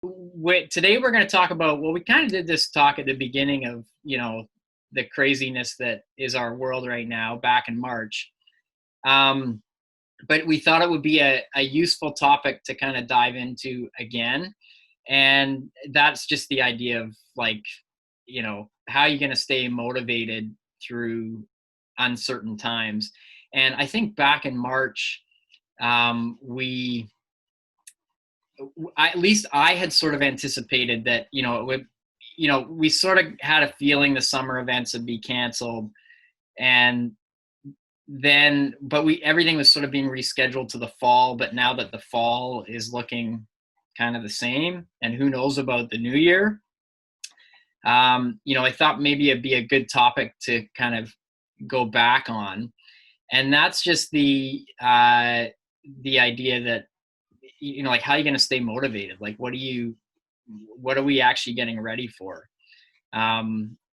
Today we're going to talk about, well, we kind of did this talk at the beginning of, the craziness that is our world right now back in March. Um, but we thought it would be a useful topic to kind of dive into again. And that's just the idea of like, how are you going to stay motivated through uncertain times? And I think back in March, at least I had sort of anticipated that, it would, we sort of had a feeling the summer events would be canceled. And then, but everything was sort of being rescheduled to the fall. But now that the fall is looking kind of the same, and who knows about the new year, I thought maybe it'd be a good topic to kind of go back on. And that's just the idea that, like, how are you going to stay motivated? Like, what are we actually getting ready for?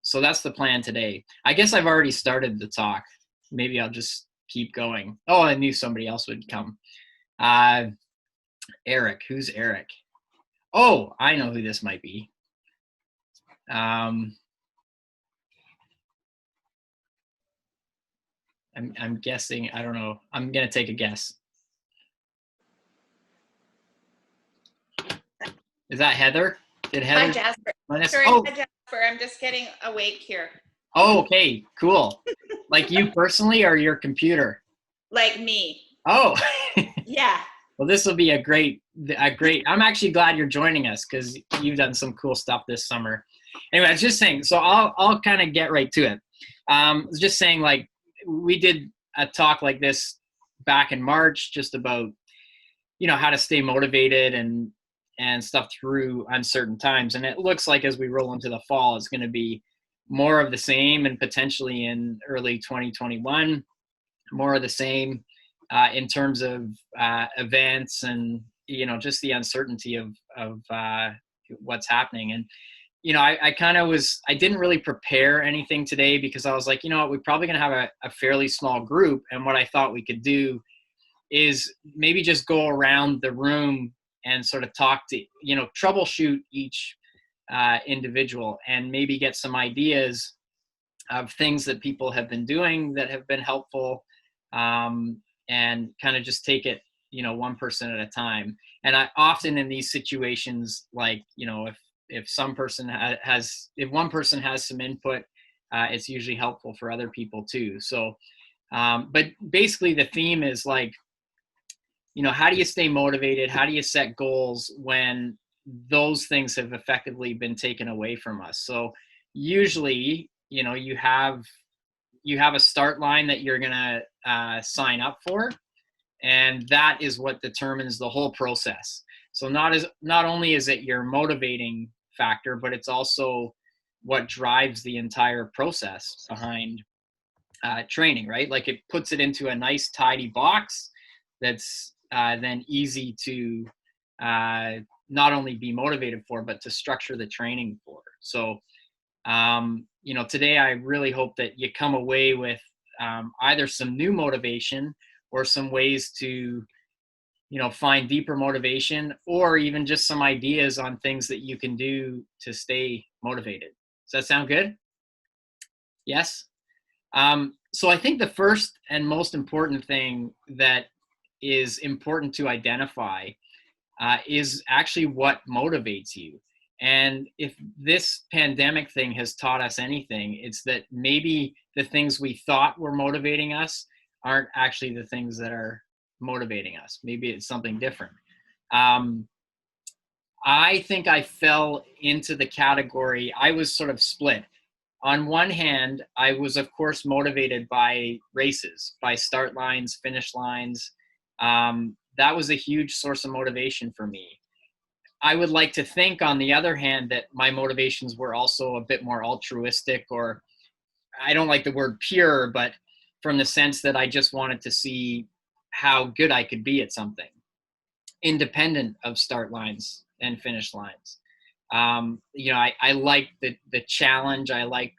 So that's the plan today. I guess I've already started the talk. Maybe I'll just keep going. Oh, I knew somebody else would come. Eric, who's Eric? Oh, I know who this might be. I'm guessing, I don't know. I'm going to take a guess. Is that Heather? Hi, Jasper. Sorry, Oh. Hi, Jasper. I'm just getting awake here. Oh, okay, cool. Like you personally or your computer? Like me. Oh. Yeah. Well, this will be a great, I'm actually glad you're joining us because you've done some cool stuff this summer. Anyway, I was just saying, so I'll kind of get right to it. I was just saying, like, we did a talk like this back in March, just about, how to stay motivated and stuff through uncertain times. And it looks like as we roll into the fall, it's going to be more of the same, and potentially in early 2021, more of the same in terms of events and, just the uncertainty of what's happening. And, I didn't really prepare anything today because I was like, we're probably going to have a fairly small group. And what I thought we could do is maybe just go around the room and sort of talk to, troubleshoot each individual and maybe get some ideas of things that people have been doing that have been helpful, and kind of just take it, one person at a time. And I often in these situations, like, if some person if one person has some input, it's usually helpful for other people too. So, but basically the theme is like, how do you stay motivated? How do you set goals when those things have effectively been taken away from us? So usually, you have a start line that you're going to sign up for. And that is what determines the whole process. So not only is it your motivating factor, but it's also what drives the entire process behind training, right? Like it puts it into a nice tidy box that's then easy to not only be motivated for, but to structure the training for. So, today I really hope that you come away with either some new motivation or some ways to, find deeper motivation, or even just some ideas on things that you can do to stay motivated. Does that sound good? Yes? So I think the first and most important thing that is important to identify is actually what motivates you. And if this pandemic thing has taught us anything, it's that maybe the things we thought were motivating us aren't actually the things that are motivating us. Maybe it's something different. I think I fell into the category, I was sort of split. On one hand, I was, of course, motivated by races, by start lines, finish lines. That was a huge source of motivation for me. I would like to think, on the other hand, that my motivations were also a bit more altruistic, or I don't like the word pure, but from the sense that I just wanted to see how good I could be at something, independent of start lines and finish lines. I like the challenge. I like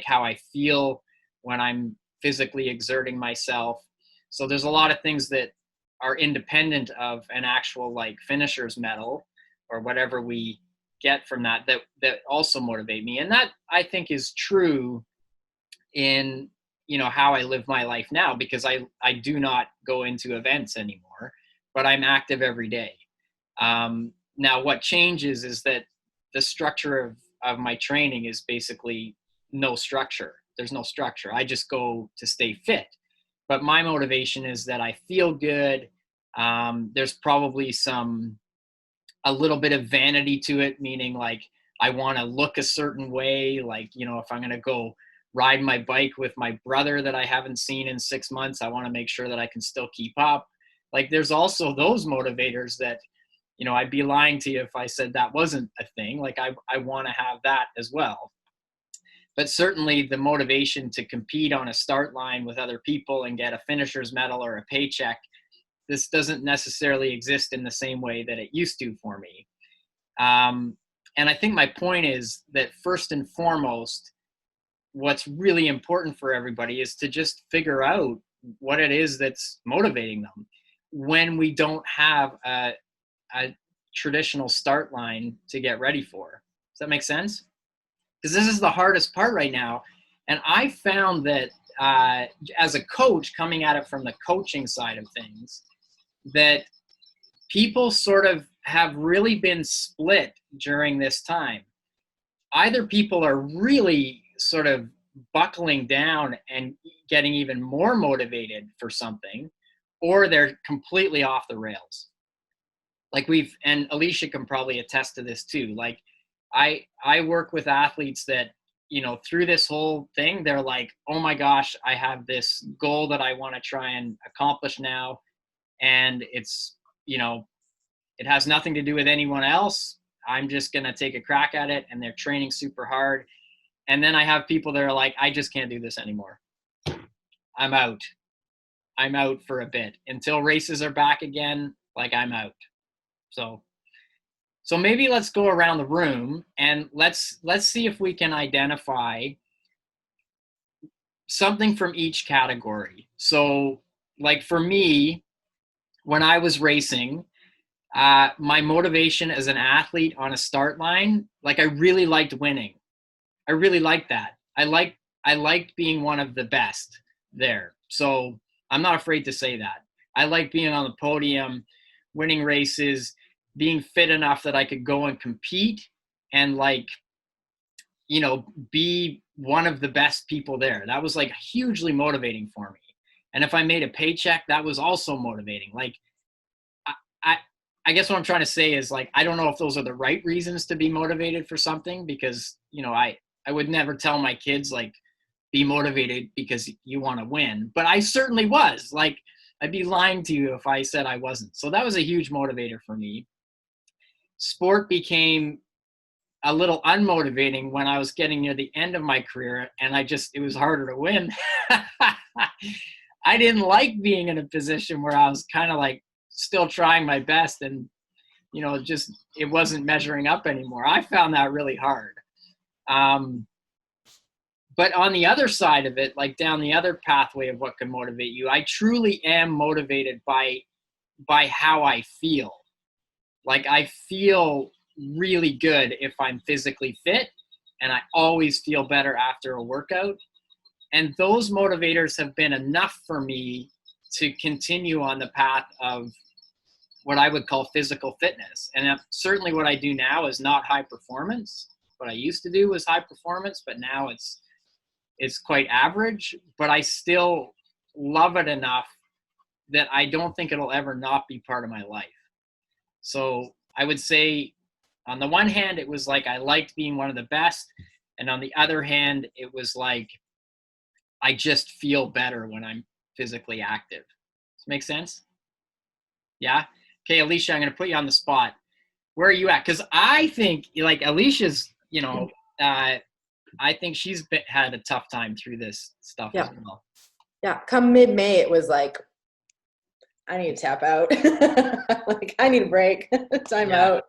how I feel when I'm physically exerting myself. So there's a lot of things that are independent of an actual like finisher's medal or whatever we get from that also motivate me. And that, I think, is true in, how I live my life now, because I do not go into events anymore, but I'm active every day. Now what changes is that the structure of my training is basically no structure. There's no structure. I just go to stay fit. But my motivation is that I feel good. There's probably a little bit of vanity to it, meaning like I want to look a certain way. Like, if I'm going to go ride my bike with my brother that I haven't seen in 6 months, I want to make sure that I can still keep up. Like, there's also those motivators that, I'd be lying to you if I said that wasn't a thing. Like, I want to have that as well. But certainly the motivation to compete on a start line with other people and get a finisher's medal or a paycheck, this doesn't necessarily exist in the same way that it used to for me. And I think my point is that first and foremost, what's really important for everybody is to just figure out what it is that's motivating them when we don't have a traditional start line to get ready for. Does that make sense? Because this is the hardest part right now. And I found that as a coach, coming at it from the coaching side of things, that people sort of have really been split during this time. Either people are really sort of buckling down and getting even more motivated for something, or they're completely off the rails. Like and Alicia can probably attest to this too. Like I work with athletes that, through this whole thing, they're like, oh my gosh, I have this goal that I want to try and accomplish now. And it's, it has nothing to do with anyone else. I'm just going to take a crack at it. And they're training super hard. And then I have people that are like, I just can't do this anymore. I'm out for a bit until races are back again. Like, I'm out. So maybe let's go around the room and let's see if we can identify something from each category. So, like, for me, when I was racing, my motivation as an athlete on a start line, like, I really liked winning. I really liked that. I liked being one of the best there. So I'm not afraid to say that. I like being on the podium, winning races, being fit enough that I could go and compete and, like, be one of the best people there. That was, like, hugely motivating for me. And if I made a paycheck, that was also motivating. Like, I guess what I'm trying to say is, like, I don't know if those are the right reasons to be motivated for something, because, I would never tell my kids, like, be motivated because you want to win. But I certainly was. Like, I'd be lying to you if I said I wasn't. So that was a huge motivator for me. Sport became a little unmotivating when I was getting near the end of my career, and it was harder to win. I didn't like being in a position where I was kind of like still trying my best and, it wasn't measuring up anymore. I found that really hard. But on the other side of it, like down the other pathway of what can motivate you, I truly am motivated by how I feel. Like, I feel really good if I'm physically fit, and I always feel better after a workout. And those motivators have been enough for me to continue on the path of what I would call physical fitness. And certainly what I do now is not high performance. What I used to do was high performance, but now it's quite average. But I still love it enough that I don't think it'll ever not be part of my life. So I would say, on the one hand, it was like I liked being one of the best. And on the other hand, it was like I just feel better when I'm physically active. Does that make sense? Yeah? Okay, Alicia, I'm going to put you on the spot. Where are you at? Because I think, like, Alicia's, I think she's had a tough time through this stuff as well. Yeah, come mid-May, it was like, I need to tap out. Like, I need a break. Time out.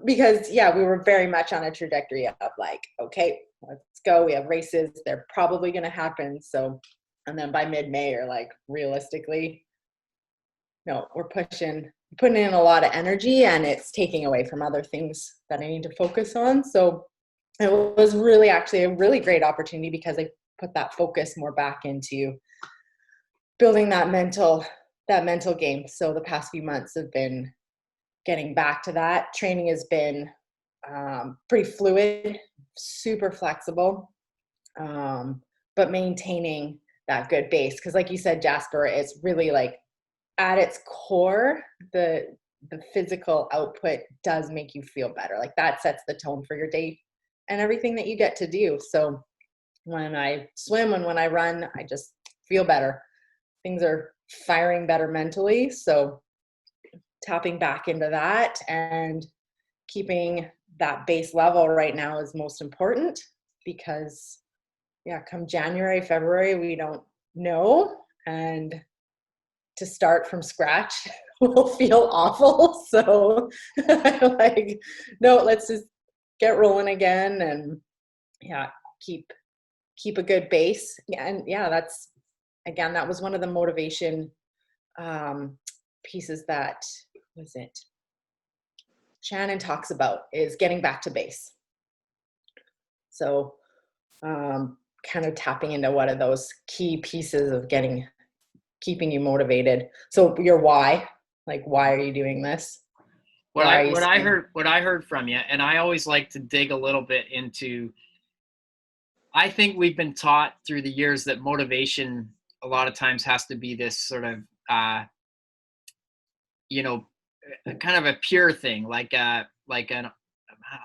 Because, we were very much on a trajectory of, like, okay, let's go. We have races. They're probably going to happen. So, and then by mid-May, you're like, realistically, no, we're pushing putting in a lot of energy and it's taking away from other things that I need to focus on. So it was really actually a really great opportunity because I put that focus more back into building that mental game. So the past few months have been getting back to that. Training has been pretty fluid, super flexible, but maintaining that good base. Because like you said, Jasper, it's really like at its core, the physical output does make you feel better. Like that sets the tone for your day and everything that you get to do. So when I swim and when I run, I just feel better. Things are firing better mentally. So tapping back into that and keeping that base level right now is most important because come January, February, we don't know. And to start from scratch will feel awful. So like, no, let's just get rolling again and keep a good base. And that's, again, that was one of the motivation pieces that Shannon talks about is getting back to base. So kind of tapping into what are those key pieces of keeping you motivated. So your why, like, why are you doing this? What I heard from you, and I always like to dig a little bit into, I think we've been taught through the years that motivation a lot of times has to be this sort of, kind of a pure thing, like an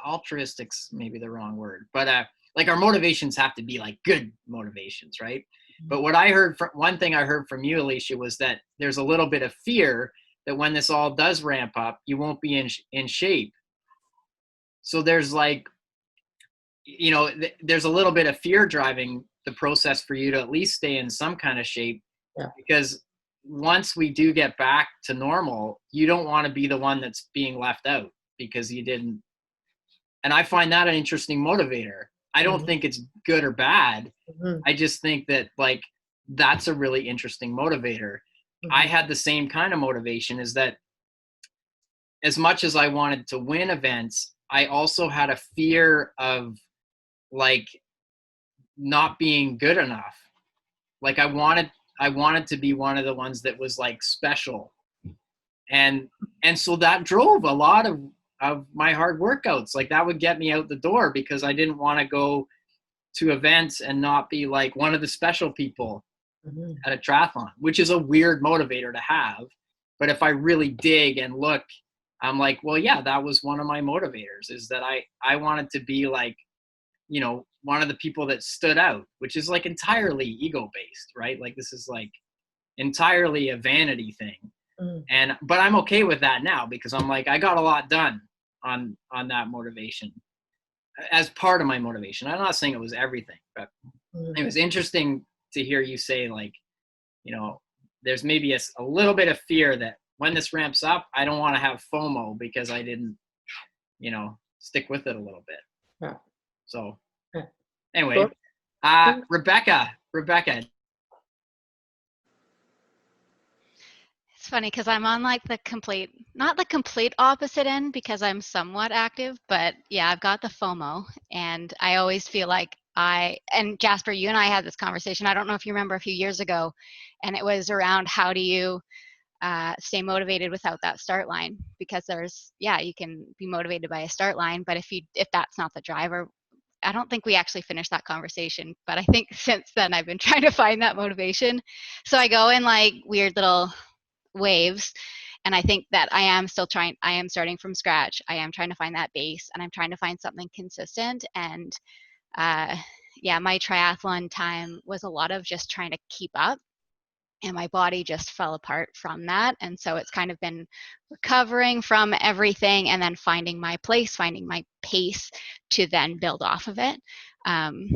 altruistic's maybe the wrong word, but like our motivations have to be like good motivations, right? But what I heard from one thing I heard from you, Alicia, was that there's a little bit of fear that when this all does ramp up, you won't be in shape. So there's like, there's a little bit of fear driving the process for you to at least stay in some kind of shape, because once we do get back to normal, you don't want to be the one that's being left out because you didn't. And I find that an interesting motivator. I don't think it's good or bad. I just think that like that's a really interesting motivator. I had the same kind of motivation, is that as much as I wanted to win events, I also had a fear of like not being good enough. Like I wanted to be one of the ones that was like special. And so that drove a lot of my hard workouts. Like that would get me out the door because I didn't want to go to events and not be like one of the special people at a triathlon, which is a weird motivator to have. But if I really dig and look, I'm like, well, yeah, that was one of my motivators, is that I wanted to be like, one of the people that stood out, which is like entirely ego based, right? Like this is like entirely a vanity thing. But I'm okay with that now because I'm like, I got a lot done on that motivation as part of my motivation. I'm not saying it was everything, but it was interesting to hear you say like, there's maybe a little bit of fear that when this ramps up, I don't want to have FOMO because I didn't, stick with it a little bit. Yeah. So anyway, Rebecca. It's funny because I'm on like not the complete opposite end because I'm somewhat active, but yeah, I've got the FOMO, and I always feel like and Jasper, you and I had this conversation. I don't know if you remember a few years ago, and it was around how do you stay motivated without that start line, because you can be motivated by a start line, but if that's not the driver. I don't think we actually finished that conversation, but I think since then I've been trying to find that motivation. So I go in like weird little waves, and I think that I am starting from scratch. I am trying to find that base, and I'm trying to find something consistent. And my triathlon time was a lot of just trying to keep up, and my body just fell apart from that. And so it's kind of been recovering from everything and then finding my place, finding my pace to then build off of it. And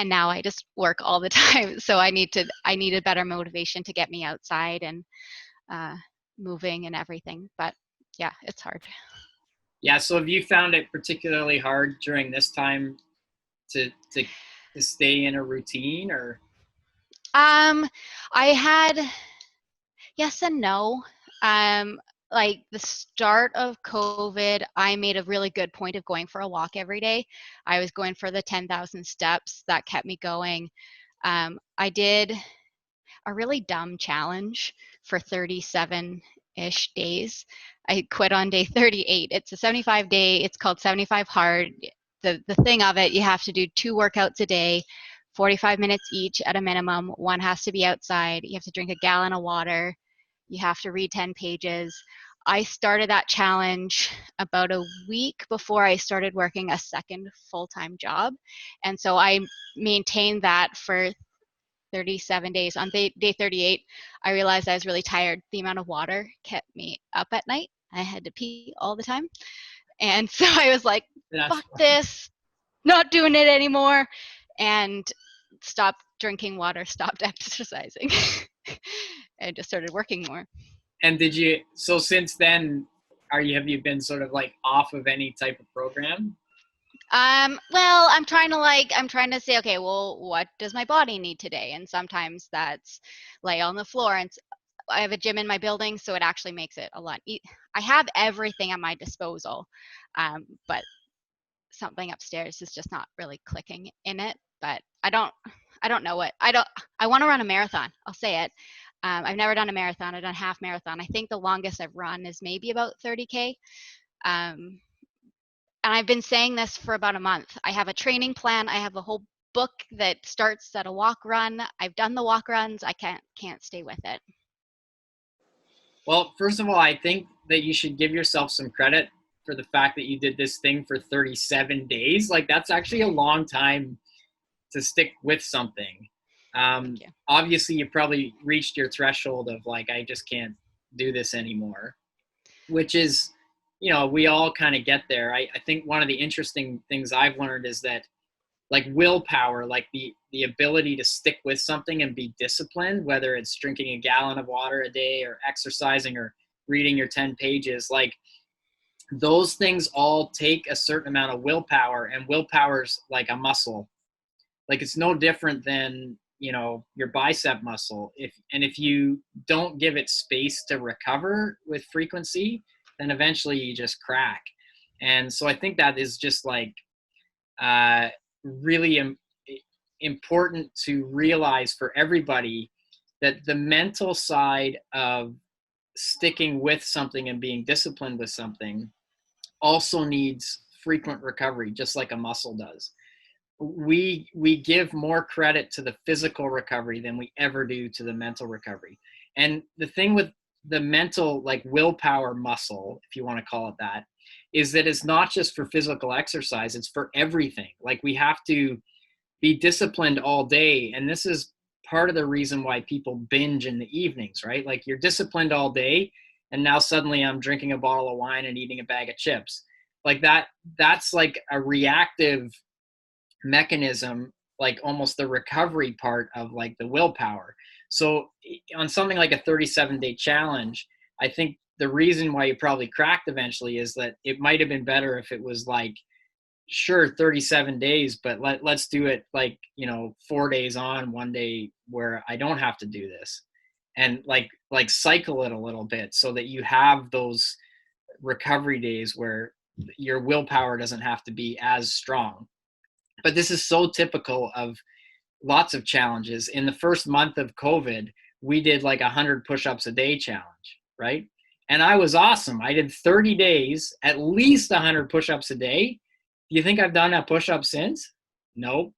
now I just work all the time. So I need a better motivation to get me outside and moving and everything. But yeah, it's hard. Yeah. So have you found it particularly hard during this time to stay in a routine, or? I had yes and no. like the start of COVID, I made a really good point of going for a walk every day. I was going for the 10,000 steps. That kept me going. I did a really dumb challenge for 37-ish days. I quit on day 38. It's a 75-day. It's called 75 Hard. The thing of it, you have to do 2 workouts a day, 45 minutes each at a minimum. One has to be outside. You have to drink a gallon of water. You have to read 10 pages. I started that challenge about a week before I started working a second full-time job. And so I maintained that for 37 days. On day 38, I realized I was really tired. The amount of water kept me up at night. I had to pee all the time. And so I was like, fuck this, not doing it anymore. And stopped drinking water, stopped exercising, and just started working more. And so since then, have you been sort of like off of any type of program? Well, I'm trying to say, okay, well, what does my body need today? And sometimes that's lay on the floor. And I have a gym in my building, so it actually makes it a lot I have everything at my disposal, but something upstairs is just not really clicking in it. But I don't know what. I want to run a marathon. I'll say it. I've never done a marathon. I've done half marathon. I think the longest I've run is maybe about 30K. And I've been saying this for about a month. I have a training plan. I have a whole book that starts at a walk run. I've done the walk runs. I can't stay with it. Well, first of all, I think that you should give yourself some credit for the fact that you did this thing for 37 days. Like, that's actually a long time to stick with something. Obviously, you probably reached your threshold of like, I just can't do this anymore, which is, we all kind of get there. I think one of the interesting things I've learned is that like willpower, like the ability to stick with something and be disciplined, whether it's drinking a gallon of water a day or exercising or reading your 10 pages, like those things all take a certain amount of willpower, and willpower's like a muscle. Like it's no different than, your bicep muscle. If you don't give it space to recover with frequency, then eventually you just crack. And so I think that is just like really important to realize for everybody, that the mental side of sticking with something and being disciplined with something also needs frequent recovery, just like a muscle does. We give more credit to the physical recovery than we ever do to the mental recovery. And the thing with the mental, like willpower muscle, if you want to call it that, is that it's not just for physical exercise, it's for everything. Like we have to be disciplined all day. And this is part of the reason why people binge in the evenings, right? Like you're disciplined all day, and now suddenly I'm drinking a bottle of wine and eating a bag of chips. Like that's like a reactive mechanism, like almost the recovery part of like the willpower. So on something like a 37-day challenge, I think the reason why you probably cracked eventually is that it might have been better if it was like, sure, 37 days, but let's do it like, 4 days on, 1 day where I don't have to do this, and like cycle it a little bit so that you have those recovery days where your willpower doesn't have to be as strong. But this is so typical of lots of challenges. In the first month of COVID, we did like 100 push-ups a day challenge, right? And I was awesome. I did 30 days, at least 100 push-ups a day. Do you think I've done a push-up since? Nope.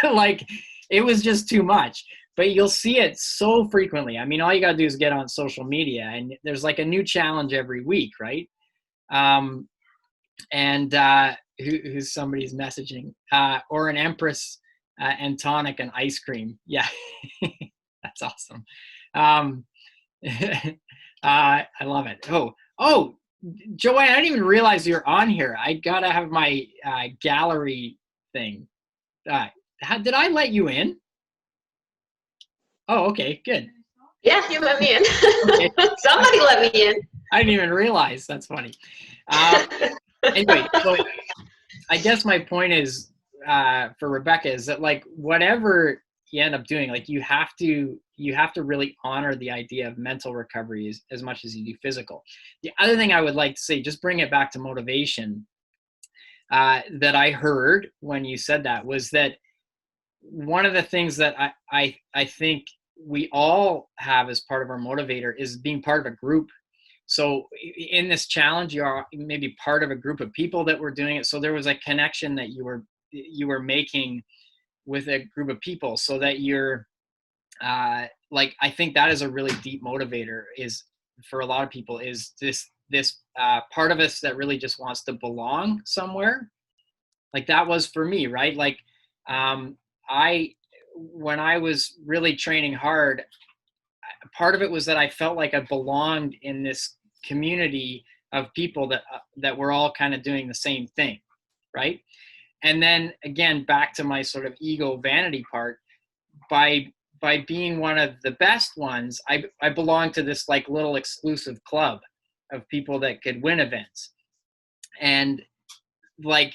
Like it was just too much. But you'll see it so frequently. I mean, all you got to do is get on social media, and there's like a new challenge every week, right? Who's somebody's messaging, or an Empress and tonic and ice cream. Yeah, that's awesome. I love it. Oh, Joanne, I didn't even realize you're on here. I gotta have my gallery thing. Did I let you in? Oh, okay, good. Yeah, you let me in. Okay. Somebody let me in. I didn't even realize. That's funny. Anyway, so I guess my point is, for Rebecca, is that like whatever you end up doing. Like you have to really honor the idea of mental recovery as much as you do physical. The other thing I would like to say, just bring it back to motivation, that I heard when you said that was that one of the things that I think we all have as part of our motivator is being part of a group. So in this challenge, you are maybe part of a group of people that were doing it. So there was a connection that you were making with a group of people, so that you're like, I think that is a really deep motivator, is for a lot of people, is this part of us that really just wants to belong somewhere. Like that was for me, right? Like when I was really training hard, part of it was that I felt like I belonged in this community of people that were all kind of doing the same thing, right? And then again, back to my sort of ego vanity part, by being one of the best ones, I belonged to this like little exclusive club of people that could win events. And like,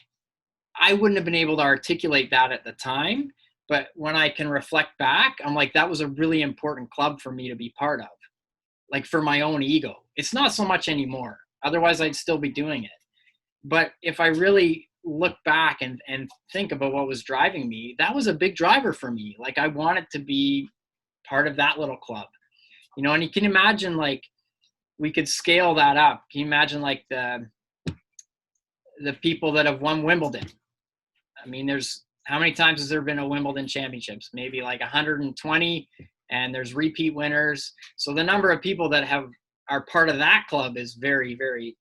I wouldn't have been able to articulate that at the time, but when I can reflect back, I'm like, that was a really important club for me to be part of, like for my own ego. It's not so much anymore. Otherwise I'd still be doing it. But if I really look back and think about what was driving me, that was a big driver for me. Like I wanted to be part of that little club, you know. And you can imagine, like, we could scale that up. Can you imagine like the people that have won Wimbledon? I mean, there's, how many times has there been a Wimbledon championships? Maybe like 120, and there's repeat winners. So the number of people that are part of that club is very, very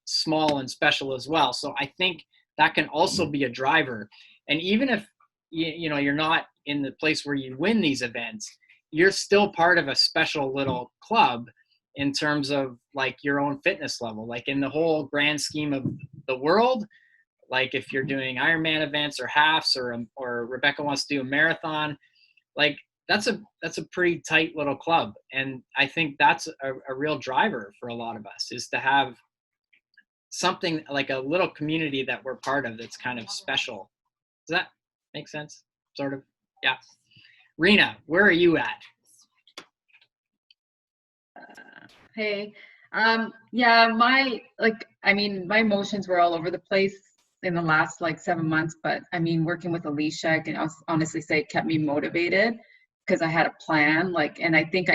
small and special as well. So I think that can also be a driver. And even if you know you're not in the place where you win these events, you're still part of a special little club in terms of like your own fitness level. Like in the whole grand scheme of the world, like if you're doing Ironman events or halves, or Rebecca wants to do a marathon, like that's a pretty tight little club. And I think that's a real driver for a lot of us, is to have something like a little community that we're part of that's kind of special. Does that make sense? Sort of. Yeah. Rena, where are you at? Hey. Yeah, my emotions were all over the place in the last like 7 months, but I mean, working with Alicia, I can honestly say it kept me motivated because I had a plan, like, and I think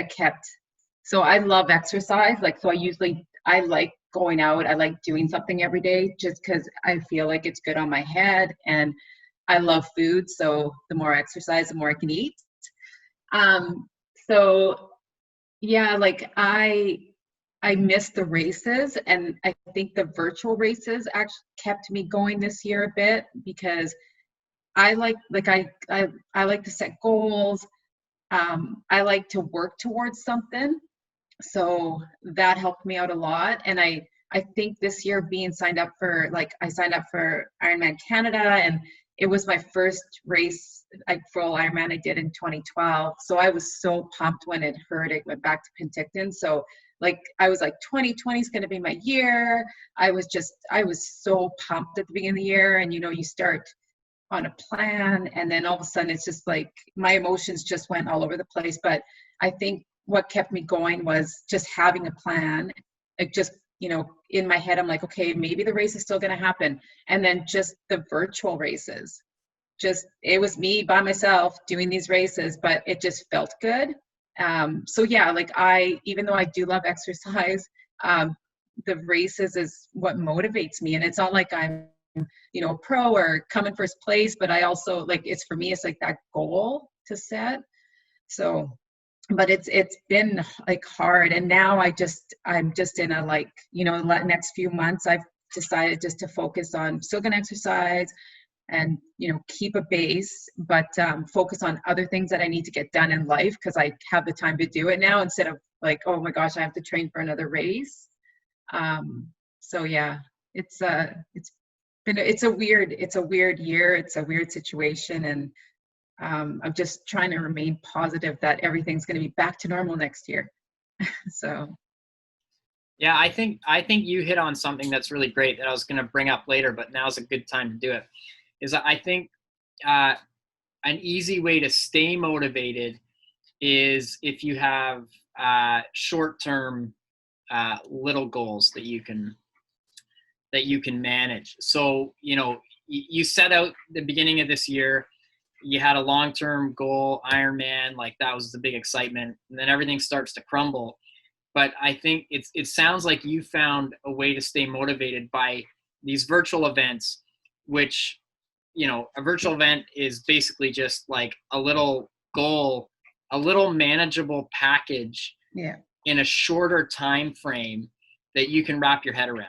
so I love exercise. Like, so I like going out. I like doing something every day just because I feel like it's good on my head, and I love food. So the more I exercise, the more I can eat. So yeah, like I missed the races, and I think the virtual races actually kept me going this year a bit, because I like to set goals. I like to work towards something. So that helped me out a lot. And I think this year being signed up for, I signed up for Ironman Canada, and it was my first race, like full Ironman I did in 2012. So I was so pumped when it went back to Penticton. So like, I was like, 2020 is going to be my year. I was so pumped at the beginning of the year. And, you know, you start on a plan, and then all of a sudden it's just like my emotions just went all over the place. But I think what kept me going was just having a plan. Like, just, you know, in my head, I'm like, okay, maybe the race is still going to happen. And then just the virtual races, it was me by myself doing these races, but it just felt good. So yeah, like even though I do love exercise, the races is what motivates me. And it's not like I'm, you know, pro or come in first place, but I also like, it's like that goal to set. So, but it's been like hard. And now I'm just in a, like, you know, next few months, I've decided just to focus on still gonna exercise and, you know, keep a base, but focus on other things that I need to get done in life, because I have the time to do it now, instead of like, oh my gosh, I have to train for another race. So yeah, it's a weird year. It's a weird situation. And I'm just trying to remain positive that everything's going to be back to normal next year. So. Yeah, I think you hit on something that's really great that I was going to bring up later, but now's a good time to do it. Is I think an easy way to stay motivated is if you have short-term little goals that you can manage. So, you set out the beginning of this year, you had a long-term goal, Ironman, like that was the big excitement, and then everything starts to crumble. But I think it sounds like you found a way to stay motivated by these virtual events, which, a virtual event is basically just like a little goal, a little manageable package in a shorter time frame that you can wrap your head around.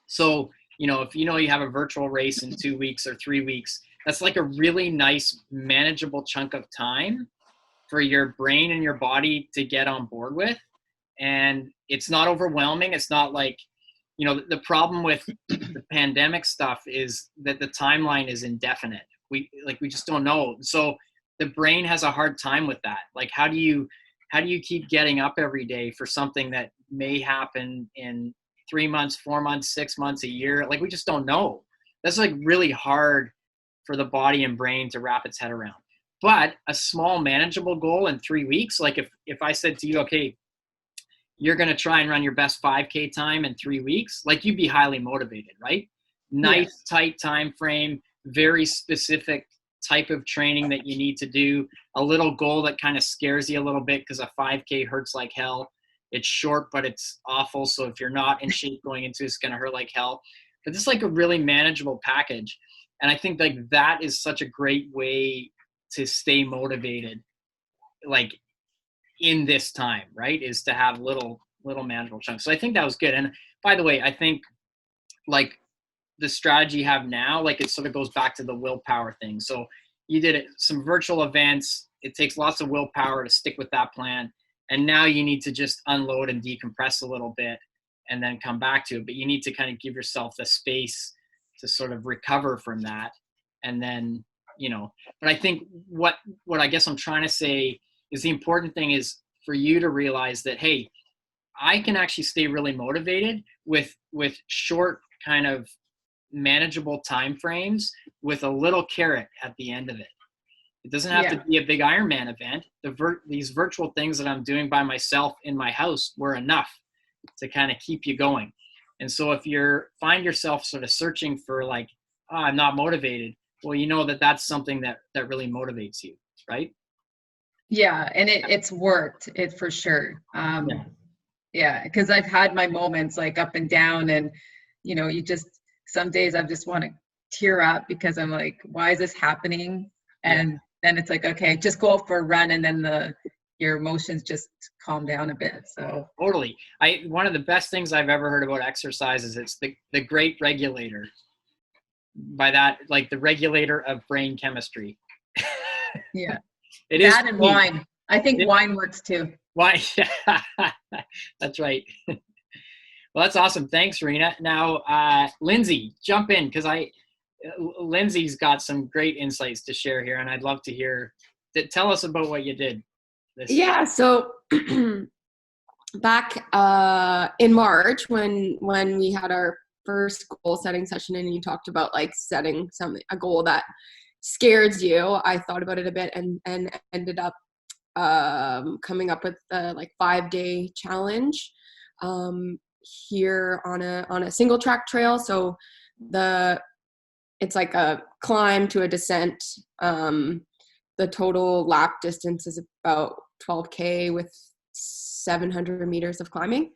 So, if you have a virtual race in 2 weeks or 3 weeks, that's like a really nice manageable chunk of time for your brain and your body to get on board with. And it's not overwhelming. It's not like, the problem with the pandemic stuff is that the timeline is indefinite. We just don't know. So the brain has a hard time with that. Like, how do you keep getting up every day for something that may happen in 3 months, 4 months, 6 months, a year? Like, we just don't know. That's like really hard for the body and brain to wrap its head around. But a small manageable goal in 3 weeks, like if I said to you, okay, you're going to try and run your best 5K time in 3 weeks, like, you'd be highly motivated, right? Nice, tight time frame, very specific type of training that you need to do, a little goal that kind of scares you a little bit because a 5K hurts like hell. It's short, but it's awful. So if you're not in shape going into it, it's going to hurt like hell. But it's like a really manageable package. And I think like that is such a great way to stay motivated, like in this time, right? Is to have little manageable chunks. So I think that was good. And by the way, I think like the strategy you have now, like it sort of goes back to the willpower thing. So you did some virtual events. It takes lots of willpower to stick with that plan. And now you need to just unload and decompress a little bit and then come back to it. But you need to kind of give yourself the space to sort of recover from that. And then, but I think what I guess I'm trying to say is the important thing is for you to realize that, hey, I can actually stay really motivated with short kind of manageable time frames with a little carrot at the end of it. It doesn't have to be a big Ironman event. These virtual things that I'm doing by myself in my house were enough to kind of keep you going. And so if you find yourself sort of searching for like, I'm not motivated, well, that's something that really motivates you, right? Yeah, and it's worked, it for sure. Because I've had my moments like up and down, and you just, some days I just want to tear up because I'm like, why is this happening? And then it's like, okay, just go out for a run, and then your emotions just calm down a bit. So totally. One of the best things I've ever heard about exercise is it's the great regulator. By that, like the regulator of brain chemistry. Yeah. It that is and wine. I think wine works too. Wine. That's right. Well, that's awesome. Thanks, Rena. Now, Lindsay, jump in because Lindsay's got some great insights to share here, and I'd love to hear. Tell us about what you did. So back in March when we had our first goal setting session, and you talked about like setting a goal that scares you, I thought about it a bit and ended up coming up with the like 5-day challenge here on a single track trail. So it's like a climb to a descent. The total lap distance is about 12K with 700 meters of climbing.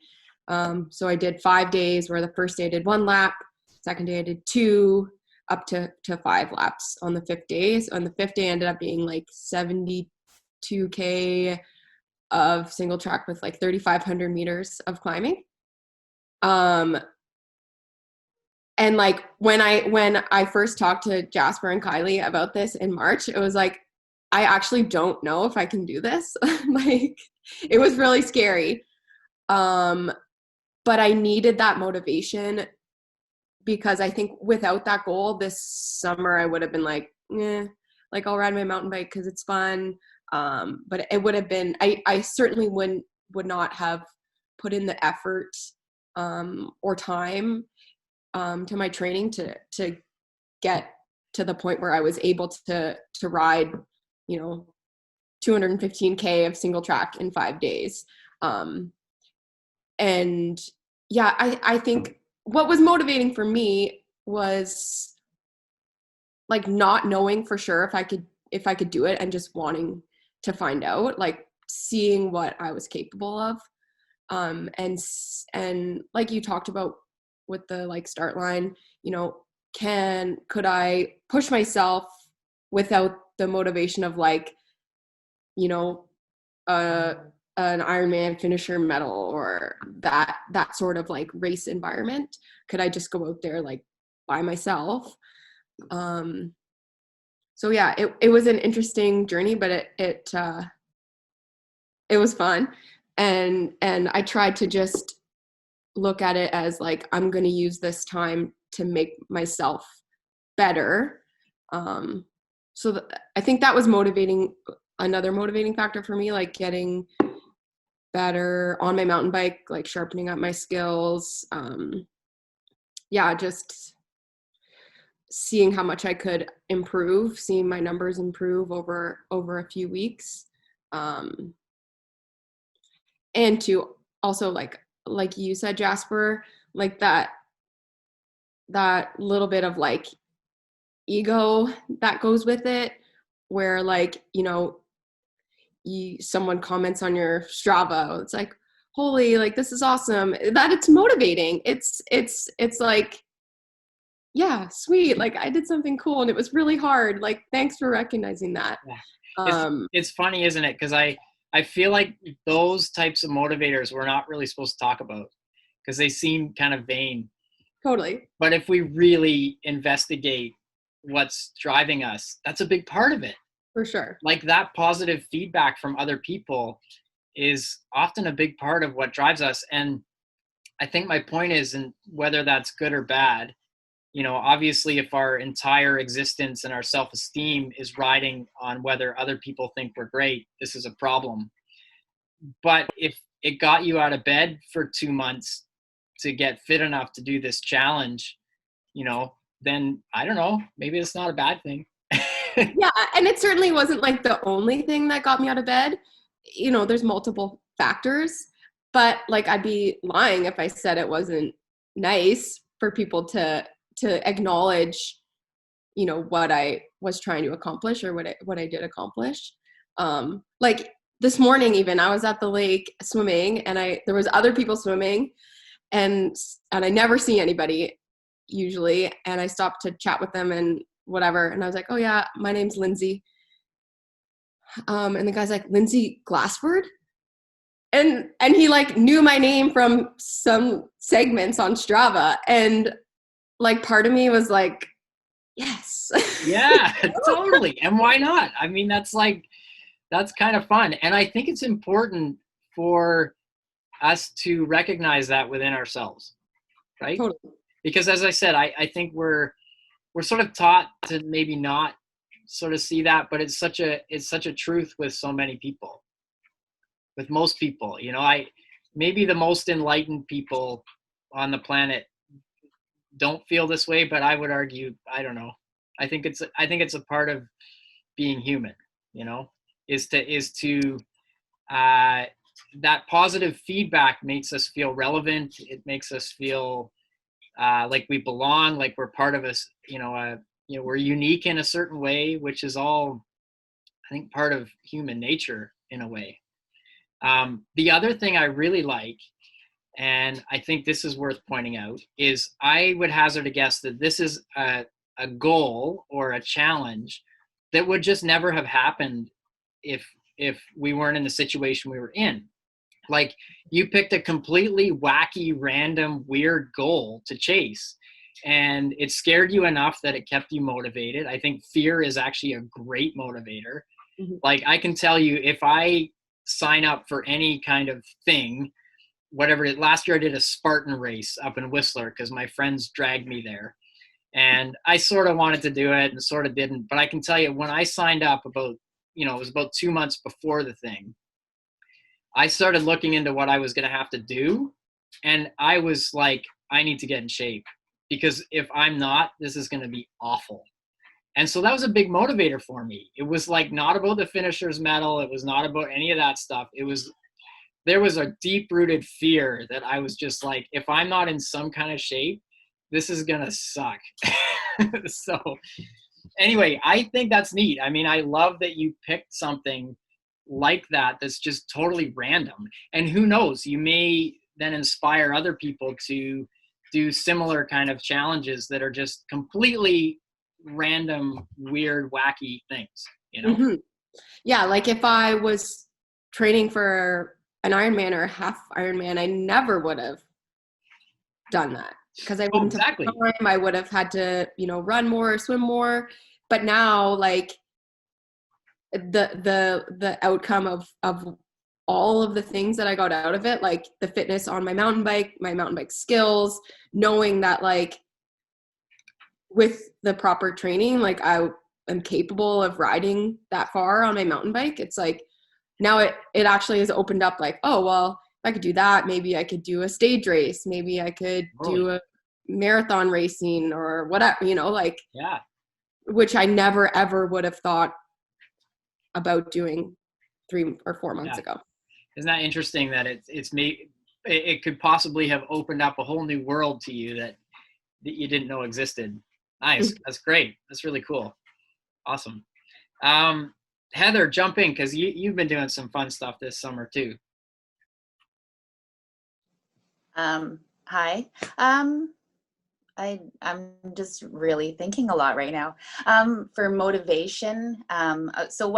So I did 5 days where the first day I did 1 lap, second day I did 2, up to 5 laps on the 5th day. So on the 5th day ended up being like 72K of single track with like 3,500 meters of climbing. And like when I first talked to Jasper and Kylie about this in March, it was like, I actually don't know if I can do this. Like, it was really scary. But I needed that motivation because I think without that goal this summer, I would have been like, like I'll ride my mountain bike because it's fun. But it would have been, I certainly would not have put in the effort or time to my training to get to the point where I was able to ride, 215K of single track in 5 days. And yeah, I think what was motivating for me was like not knowing for sure if I could do it and just wanting to find out, like seeing what I was capable of. And like you talked about with the like start line, could I push myself without the motivation of like, an Ironman finisher medal or that sort of like race environment? Could I just go out there like by myself? So yeah, it was an interesting journey, but it was fun. And I tried to just look at it as like, I'm going to use this time to make myself better. So I think that was another motivating factor for me, like getting better on my mountain bike, like sharpening up my skills. Just seeing how much I could improve, seeing my numbers improve over a few weeks. And to also like you said, Jasper, like that little bit of like ego that goes with it, where like, someone comments on your Strava, it's like, holy, like this is awesome, that it's motivating. It's like, yeah, sweet, like I did something cool and it was really hard, like thanks for recognizing that. It's funny, isn't it? Because I feel like those types of motivators we're not really supposed to talk about because they seem kind of vain. Totally. But if we really investigate what's driving us, that's a big part of it. For sure. Like that positive feedback from other people is often a big part of what drives us. And I think my point is, and whether that's good or bad, obviously if our entire existence and our self-esteem is riding on whether other people think we're great, this is a problem. But if it got you out of bed for 2 months to get fit enough to do this challenge, then I don't know, maybe it's not a bad thing. Yeah, and it certainly wasn't like the only thing that got me out of bed. There's multiple factors, but like I'd be lying if I said it wasn't nice for people to acknowledge, what I was trying to accomplish or what I did accomplish. Like this morning, even I was at the lake swimming, and there was other people swimming, and I never see anybody usually, and I stopped to chat with them and whatever, and I was like, oh yeah, my name's Lindsay. And the guy's like, Lindsay Glassford? And he like knew my name from some segments on Strava, and like part of me was like, yes. Yeah, totally. And why not? I mean, that's kind of fun. And I think it's important for us to recognize that within ourselves, right? Totally. Because as I said, I think we're sort of taught to maybe not sort of see that, but it's such a truth with so many people, with most people. Maybe the most enlightened people on the planet don't feel this way, but I would argue, I don't know. I think it's a part of being human, is to that positive feedback makes us feel relevant. It makes us feel like we belong, like we're part of us, we're unique in a certain way, which is all, I think, part of human nature in a way. The other thing I really like, and I think this is worth pointing out, is I would hazard a guess that this is a goal or a challenge that would just never have happened if we weren't in the situation we were in. Like, you picked a completely wacky, random, weird goal to chase, and it scared you enough that it kept you motivated. I think fear is actually a great motivator. Mm-hmm. Like, I can tell you, if I sign up for any kind of thing, whatever last year I did a Spartan race up in Whistler because my friends dragged me there, and I sort of wanted to do it and sort of didn't. But I can tell you, when I signed up it was about 2 months before the thing, I started looking into what I was going to have to do, and I was like, I need to get in shape, because if I'm not, this is going to be awful. And so that was a big motivator for me. It was like not about the finisher's medal. It was not about any of that stuff. There was a deep rooted fear that I was just like, if I'm not in some kind of shape, this is going to suck. So anyway, I think that's neat. I mean, I love that you picked something like that that's just totally random. And who knows, you may then inspire other people to do similar kind of challenges that are just completely random, weird, wacky things, you know? Mm-hmm. Yeah, like if I was training for an Ironman or a half Ironman, I never would have done that because I wouldn't have time. I would have had to, run more, swim more. But now, like the outcome of all of the things that I got out of it, like the fitness on my mountain bike skills, knowing that like with the proper training, like I am capable of riding that far on my mountain bike. It's like now it actually has opened up like, oh, well, if I could do that, maybe I could do a stage race. Maybe I could do a marathon racing or whatever, yeah, which I never, ever would have thought about doing 3 or 4 months ago. Isn't that interesting that it could possibly have opened up a whole new world to you that you didn't know existed. Nice. That's great. That's really cool. Awesome. Heather, jump in because you've been doing some fun stuff this summer too. Hi. I'm just really thinking a lot right now. For motivation, so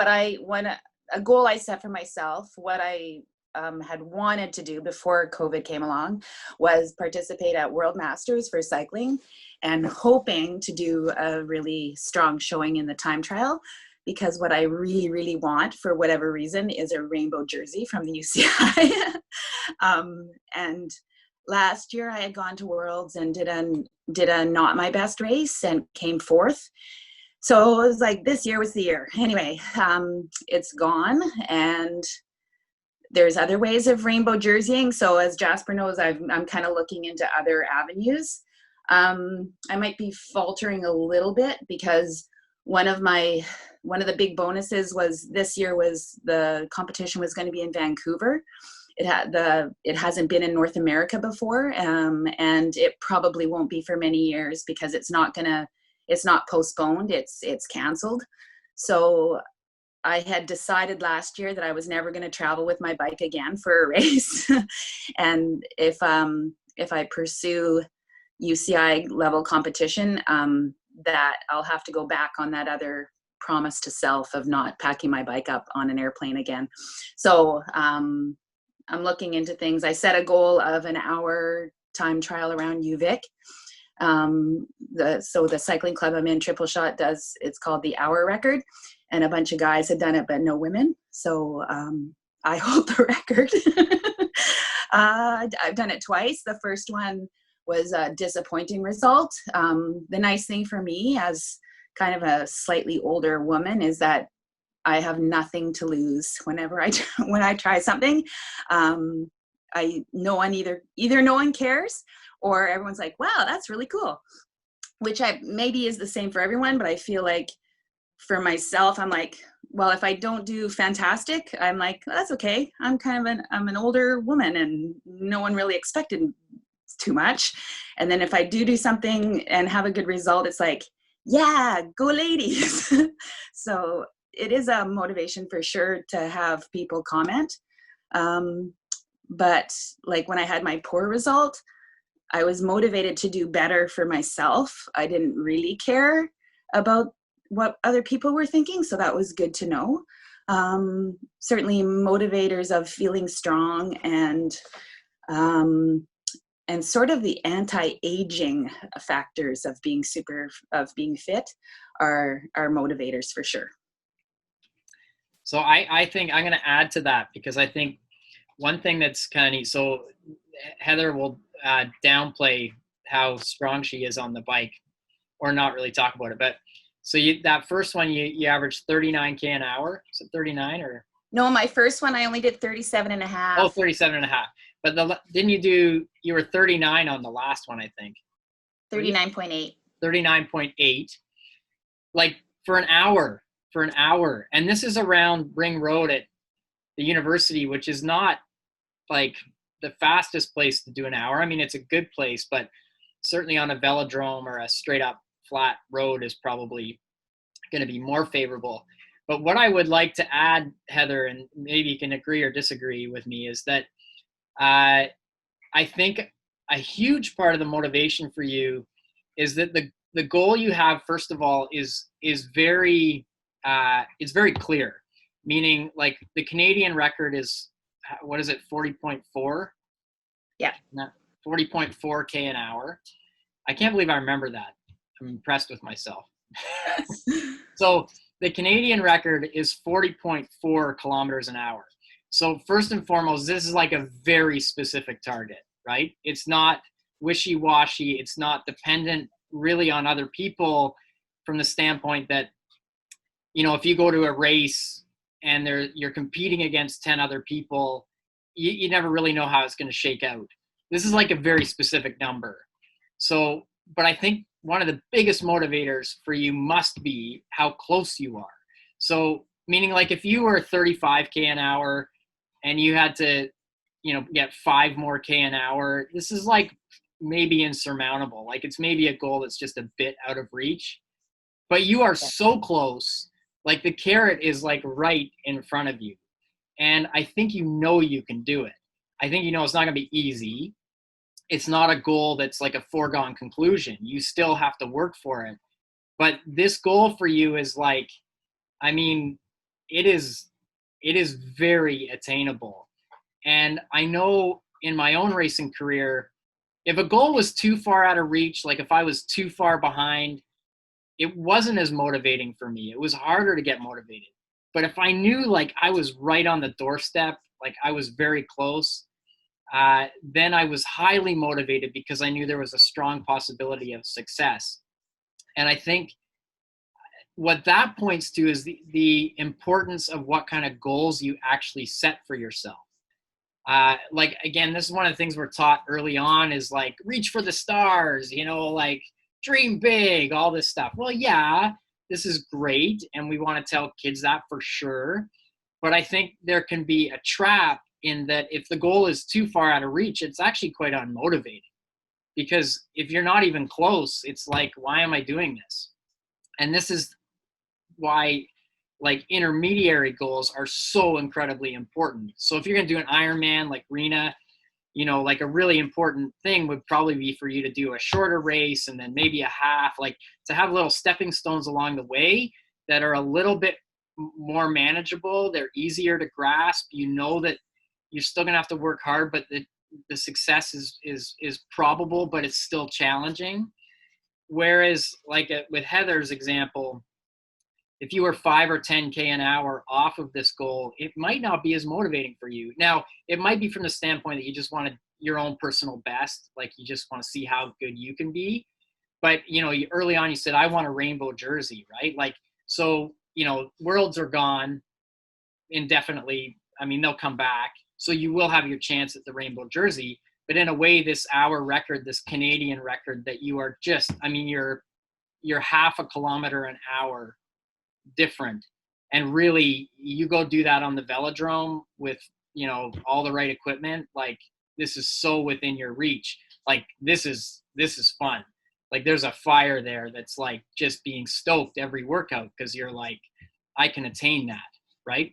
a goal I set for myself, what I had wanted to do before COVID came along was participate at World Masters for cycling and hoping to do a really strong showing in the time trial, because what I really, really want for whatever reason is a rainbow jersey from the UCI. And last year I had gone to Worlds and did a not my best race and came fourth. So it was like, this year was the year. Anyway, it's gone, and there's other ways of rainbow jerseying. So as Jasper knows, I'm kind of looking into other avenues. I might be faltering a little bit because one of the big bonuses was this year was the competition was going to be in Vancouver. It hasn't been in North America before, and it probably won't be for many years because it's not postponed, it's canceled. So I had decided last year that I was never going to travel with my bike again for a race. And if I pursue UCI level competition, that I'll have to go back on that other promise to self of not packing my bike up on an airplane again. So I'm looking into things. I set a goal of an hour time trial around UVic. So the cycling club I'm in, Triple Shot, it's called the Hour Record, and a bunch of guys had done it, but no women. So I hold the record. I've done it twice. The first one was a disappointing result. The nice thing for me as kind of a slightly older woman is that I have nothing to lose whenever when I try something. Either no one cares, or everyone's like, wow, that's really cool, which maybe is the same for everyone. But I feel like for myself, I'm like, well, if I don't do fantastic, I'm like, that's okay. I'm an older woman and no one really expected too much. And then if I do something and have a good result, it's like, yeah, go ladies. So it is a motivation for sure to have people comment. But like when I had my poor result, I was motivated to do better for myself. I didn't really care about what other people were thinking, so that was good to know. Certainly motivators of feeling strong and sort of the anti-aging factors of being fit are motivators for sure. So I think I'm going to add to that, because I think one thing that's kind of neat. So Heather will downplay how strong she is on the bike, or not really talk about it. But so that first one, you averaged 39K an hour. Is it 39 or? No, my first one, I only did 37 and a half. Oh, 37 and a half. But you were 39 on the last one, I think. 39.8. 39.8. like for an hour. And this is around Ring Road at the university, which is not like the fastest place to do an hour. I mean, it's a good place, but certainly on a velodrome or a straight up flat road is probably going to be more favorable. But what I would like to add, Heather, and maybe you can agree or disagree with me, is that I think a huge part of the motivation for you is that the goal you have, first of all, is very it's very clear. Meaning, like the Canadian record is, what is it, 40.4? Yeah. 40.4 k an hour. I can't believe I remember that. I'm impressed with myself. So the Canadian record is 40.4 kilometers an hour. So first and foremost, this is like a very specific target, right? It's not wishy-washy. It's not dependent really on other people from the standpoint that, if you go to a race and you're competing against 10 other people, you never really know how it's going to shake out. This is like a very specific number. So, but I think one of the biggest motivators for you must be how close you are. So, meaning like if you were 35 k an hour and you had to, get 5 more k an hour, this is like maybe insurmountable. Like it's maybe a goal that's just a bit out of reach, but you are so close. Like the carrot is like right in front of you. And I think you can do it. I think it's not going to be easy. It's not a goal that's like a foregone conclusion. You still have to work for it. But this goal for you is like, I mean, it is very attainable. And I know in my own racing career, if a goal was too far out of reach, like if I was too far behind, it wasn't as motivating for me. It was harder to get motivated. But if I knew like I was right on the doorstep, like I was very close, then I was highly motivated because I knew there was a strong possibility of success. And I think what that points to is the importance of what kind of goals you actually set for yourself. Like, again, this is one of the things we're taught early on is like, reach for the stars, like dream big, all this stuff. Well, yeah, this is great. And we want to tell kids that for sure. But I think there can be a trap in that if the goal is too far out of reach, it's actually quite unmotivating. Because if you're not even close, it's like, why am I doing this? And this is why like intermediary goals are so incredibly important. So if you're going to do an Ironman like Rena, like a really important thing would probably be for you to do a shorter race and then maybe a half, like to have little stepping stones along the way that are a little bit more manageable. They're easier to grasp. That you're still going to have to work hard, but the success is probable, but it's still challenging. Whereas like with Heather's example, if you were 5 or 10 k an hour off of this goal, it might not be as motivating for you. Now, it might be from the standpoint that you just wanted your own personal best, like you just want to see how good you can be. But, early on you said, I want a rainbow jersey, right? Like, so, worlds are gone indefinitely. I mean, they'll come back. So you will have your chance at the rainbow jersey. But in a way, this hour record, this Canadian record that you are just, I mean, you're half a kilometer an hour different, and really you go do that on the velodrome with all the right equipment, like this is so within your reach. Like this is fun. Like there's a fire there that's like just being stoked every workout because you're like, I can attain that, right?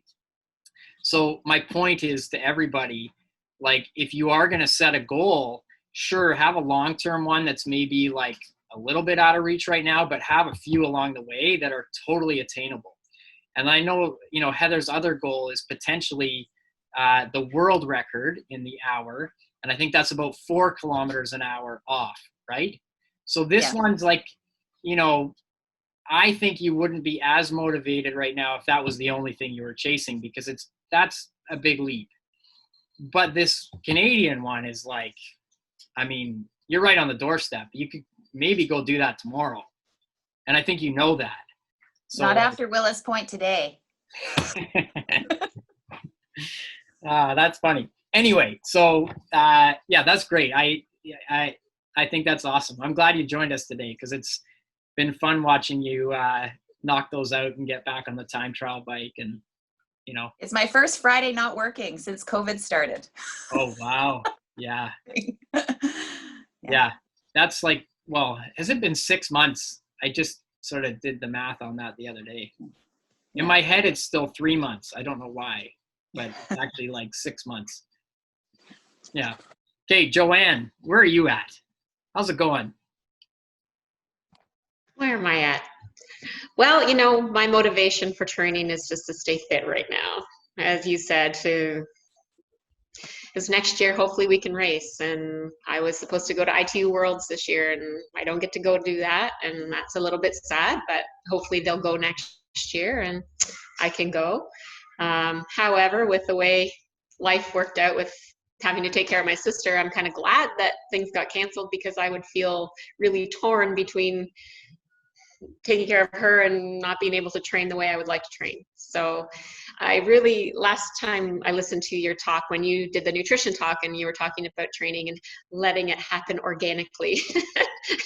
So my point is to everybody, like if you are going to set a goal, sure, have a long-term one that's maybe like a little bit out of reach right now, but have a few along the way that are totally attainable. And I know, Heather's other goal is potentially the world record in the hour. And I think that's about 4 kilometers an hour off, right? So this one's like, I think you wouldn't be as motivated right now if that was the only thing you were chasing, because that's a big leap. But this Canadian one is like, I mean, you're right on the doorstep. You could maybe go do that tomorrow. And I think that. So, not after Willis Point today. That's funny. Anyway, so that's great. I think that's awesome. I'm glad you joined us today because it's been fun watching you knock those out and get back on the time trial bike. And, you know, It's my first Friday not working since COVID started. oh, wow. Yeah. Yeah. Yeah. That's like, well, has it been 6 months? I just sort of did the math on that the other day. In my head, it's still 3 months. I don't know why, but it's actually like 6 months. Yeah. Okay, Joanne, where are you at? How's it going? Where am I at? Well, you know, my motivation for training is just to stay fit right now. As you said, because next year, hopefully we can race. And I was supposed to go to ITU Worlds this year, and I don't get to go do that. And that's a little bit sad, but hopefully they'll go next year and I can go. However, with the way life worked out with having to take care of my sister, I'm kind of glad that things got canceled, because I would feel really torn between taking care of her and not being able to train the way I would like to train. So I really, last time I listened to your talk when you did the nutrition talk and you were talking about training and letting it happen organically.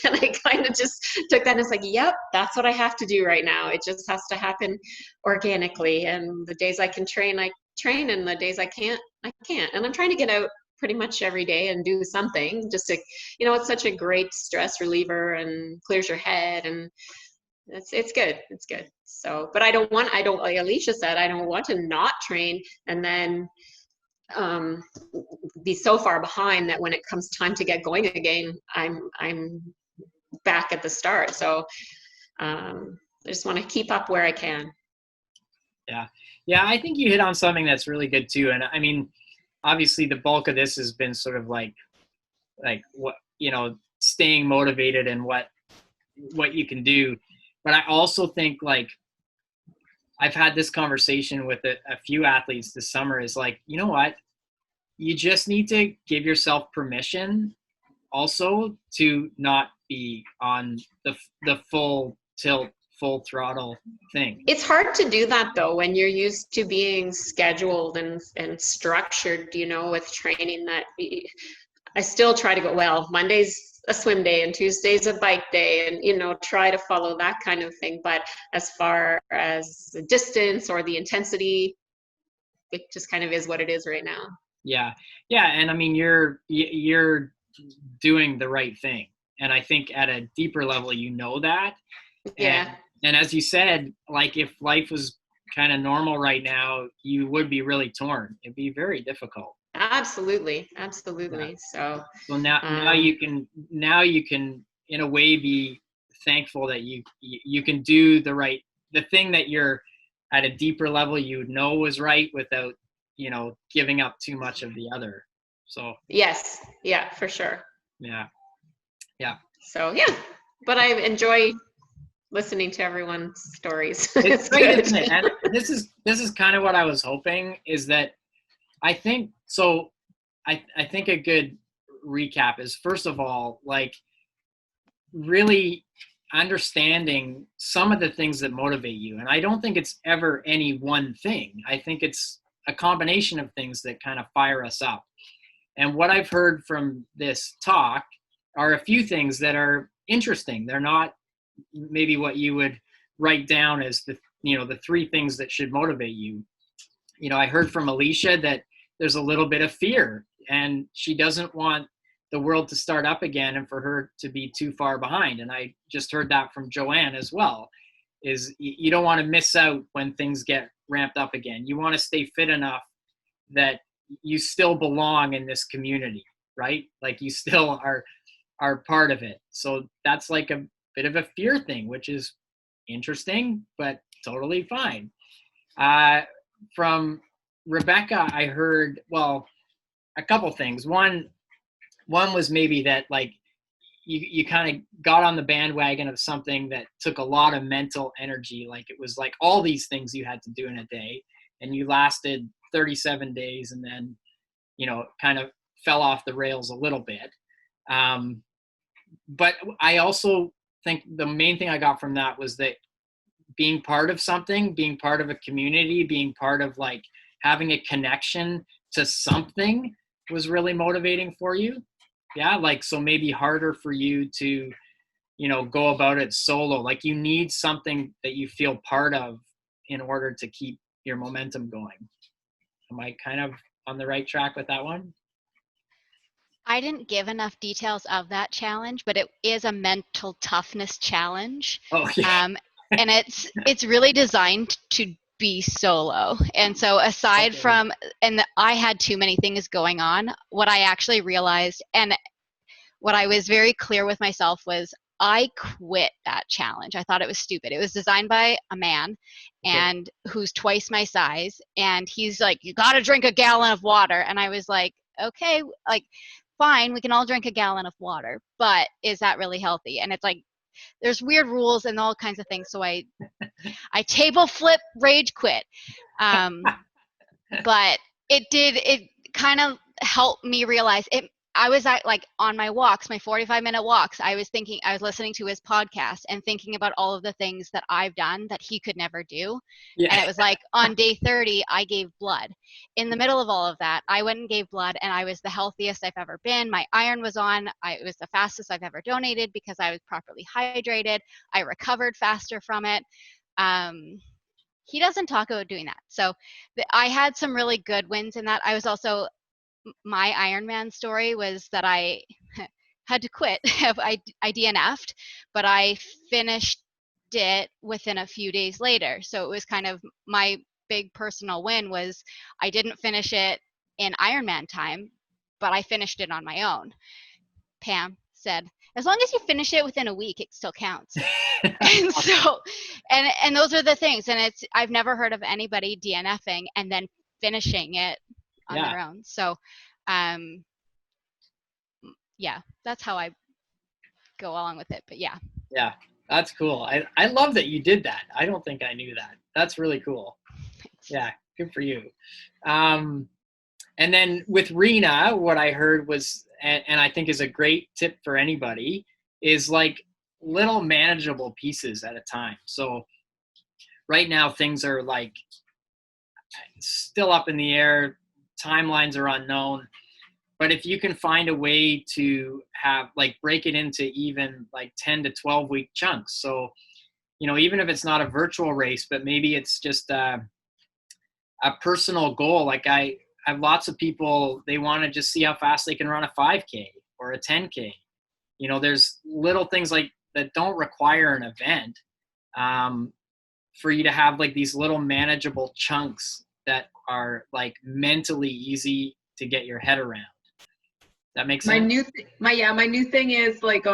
And I kind of just took that and it's like, yep, that's what I have to do right now. It just has to happen organically. And the days I can train, I train, and the days I can't, I can't. And I'm trying to get out pretty much every day and do something just to, you know, it's such a great stress reliever and clears your head, and it's good. It's good. So, but I don't, like Alicia said, I don't want to not train and then be so far behind that when it comes time to get going again, I'm back at the start. So I just want to keep up where I can. Yeah. Yeah, I think you hit on something that's really good too. And I mean, obviously the bulk of this has been sort of like what, you know, staying motivated and what you can do. But I also think, like, I've had this conversation with a few athletes this summer, is like, you know what? You just need to give yourself permission also to not be on the full tilt, full throttle thing. It's hard to do that though when you're used to being scheduled and structured, you know, with training. That I still try to go, well, Monday's a swim day and Tuesday's a bike day, and, you know, try to follow that kind of thing. But as far as the distance or the intensity, it just kind of is what it is right now. Yeah. Yeah. And I mean, you're doing the right thing. And I think at a deeper level, you know that. Yeah. And as you said, like, if life was kind of normal right now, you would be really torn. It'd be very difficult. Absolutely. Yeah. So now you can in a way be thankful that you can do the thing that you're at a deeper level you know was right, without, you know, giving up too much of the other. So yes, yeah, for sure. Yeah. So yeah, but I enjoy listening to everyone's stories. It's great, good. isn't it? And this is kind of what I was hoping, is that I think so. I think a good recap is, first of all, like, really understanding some of the things that motivate you. And I don't think it's ever any one thing. I think it's a combination of things that kind of fire us up. And what I've heard from this talk are a few things that are interesting. They're not maybe what you would write down as the 3 things that should motivate you. You know, I heard from Alicia that there's a little bit of fear, and she doesn't want the world to start up again and for her to be too far behind. And I just heard that from Joanne as well, is you don't want to miss out when things get ramped up again. You want to stay fit enough that you still belong in this community, right? Like, you still are part of it. So that's like a bit of a fear thing, which is interesting, but totally fine. From Rebecca, I heard, well, a couple things. One was maybe that, like, you kind of got on the bandwagon of something that took a lot of mental energy. Like, it was like all these things you had to do in a day, and you lasted 37 days and then, you know, kind of fell off the rails a little bit. But I also think the main thing I got from that was that being part of something, being part of a community, being part of, like, having a connection to something was really motivating for you. Yeah. Like, so maybe harder for you to go about it solo. Like you need something that you feel part of in order to keep your momentum going. Am I kind of on the right track with that one? I didn't give enough details of that challenge, but it is a mental toughness challenge. Oh yeah. And it's really designed to be solo. And so aside Okay. from, I had too many things going on, what I actually realized, and what I was very clear with myself was, I quit that challenge. I thought it was stupid. It was designed by a man and who's twice my size. And he's like, you got to drink a gallon of water. And I was like, okay, like, fine, we can all drink a gallon of water, but is that really healthy? And it's like, there's weird rules and all kinds of things. So I table flip, rage quit. But it kind of helped me realize it. I was on my walks, my 45-minute walks, I was listening to his podcast and thinking about all of the things that I've done that he could never do. Yeah. And it was like on day 30, I gave blood. In the middle of all of that, I went and gave blood, and I was the healthiest I've ever been. My iron was on. It was the fastest I've ever donated because I was properly hydrated. I recovered faster from it. He doesn't talk about doing that. So I had some really good wins in that. I was also, my Ironman story was that I had to quit. I DNF'd, but I finished it within a few days later. So it was kind of my big personal win was I didn't finish it in Ironman time, but I finished it on my own. Pam said, as long as you finish it within a week, it still counts. And so, and those are the things. And I've never heard of anybody DNFing and then finishing it on their own. So, yeah, that's how I go along with it. But yeah. Yeah, that's cool. I love that you did that. I don't think I knew that. That's really cool. Thanks. Yeah, good for you. And then with Rena, what I heard was, and I think is a great tip for anybody, is like little manageable pieces at a time. So right now things are like still up in the air, timelines are unknown, but if you can find a way to have like break it into even like 10 to 12 week chunks. So, even if it's not a virtual race, but maybe it's just a personal goal. Like I have lots of people, they want to just see how fast they can run a 5K or a 10K. There's little things like that don't require an event, for you to have like these little manageable chunks that are like mentally easy to get your head around. That makes sense? My new thing is like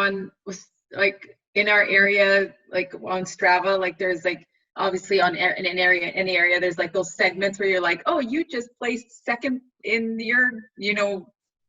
like in our area, like on Strava, like there's like obviously in the area there's like those segments where you're like, oh, you just placed second in your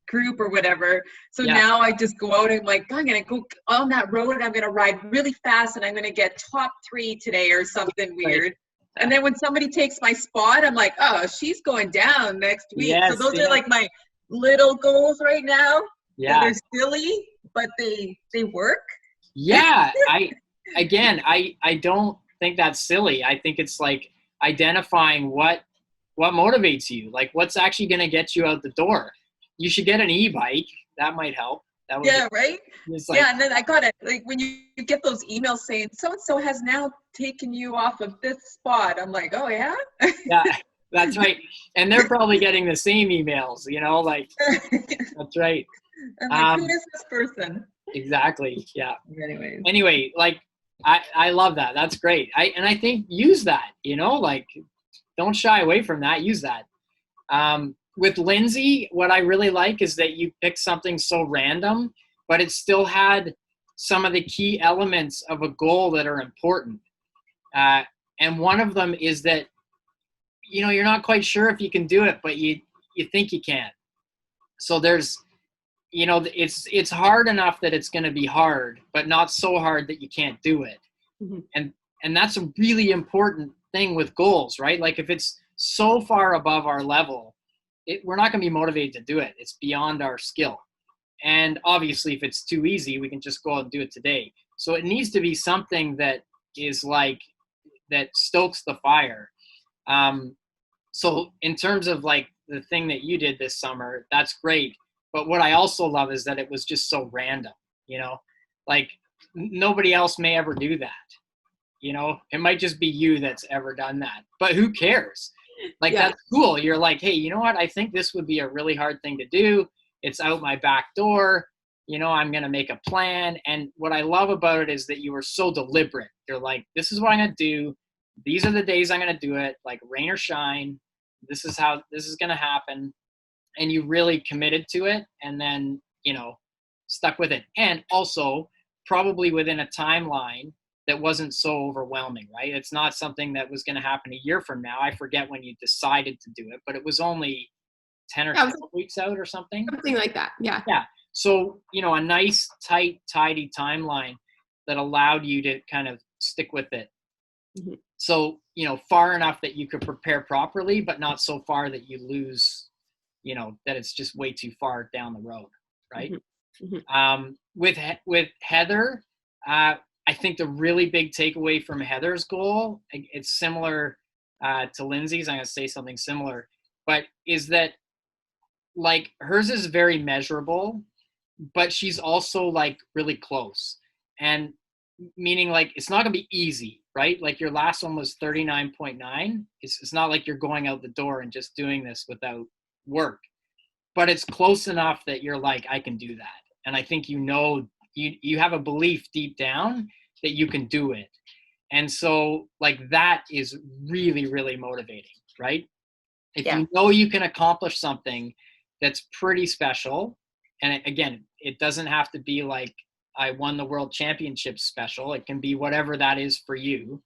group or whatever. So now I just go out and like, I'm gonna go on that road and I'm gonna ride really fast and I'm gonna get top 3 today or something weird. And then when somebody takes my spot, I'm like, oh, she's going down next week. Yes, so those are like my little goals right now. Yeah, they're silly, but they work. Yeah, I don't think that's silly. I think it's like identifying what motivates you, like what's actually going to get you out the door. You should get an e-bike. That might help. That would right? like, and then I got it. Like when you get those emails saying so-and-so has now taken you off of this spot. I'm like, oh yeah? Yeah, that's right. And they're probably getting the same emails, like, that's right. I'm like, who is this person? Exactly. Yeah. Anyways. Anyway, like I love that. That's great. I think use that, like don't shy away from that. Use that. With Lindsay, what I really like is that you picked something so random, but it still had some of the key elements of a goal that are important. And one of them is that, you're not quite sure if you can do it, but you think you can. So there's, it's hard enough that it's going to be hard, but not so hard that you can't do it. Mm-hmm. And that's a really important thing with goals, right? Like if it's so far above our level, we're not going to be motivated to do it. It's beyond our skill. And obviously if it's too easy, we can just go out and do it today. So it needs to be something that is like, that stokes the fire. So in terms of like the thing that you did this summer, that's great. But what I also love is that it was just so random, like nobody else may ever do that. You know, it might just be you that's ever done that, but who cares? Like, Yeah. that's cool. You're like, hey, you know what? I think this would be a really hard thing to do. It's out my back door. You know, I'm going to make a plan. And what I love about it is that you were so deliberate. You're like, this is what I'm going to do. These are the days I'm going to do it, like rain or shine. This is how this is going to happen. And you really committed to it, and then, you know, stuck with it. And also probably within a timeline that wasn't so overwhelming, right? It's not something that was going to happen a year from now. I forget when you decided to do it, but it was only 10 or 12 weeks out or something. Something like that. Yeah. Yeah. So, you know, a nice, tight, tidy timeline that allowed you to kind of stick with it. Mm-hmm. So, you know, far enough that you could prepare properly, but not so far that you lose, you know, that it's just way too far down the road, right? Mm-hmm. Mm-hmm. With Heather, I think the really big takeaway from Heather's goal, it's similar to Lindsay's. I'm going to say something similar, but is that, like, hers is very measurable, but she's also like really close, and meaning like it's not going to be easy, right? Like your last one was 39.9. It's not like you're going out the door and just doing this without work, but it's close enough that you're like, I can do that. And I think, you know, you have a belief deep down that you can do it. And so, like, that is really, really motivating, right? If you know you can accomplish something that's pretty special, and again, it doesn't have to be like I won the world championship special. It can be whatever that is for you.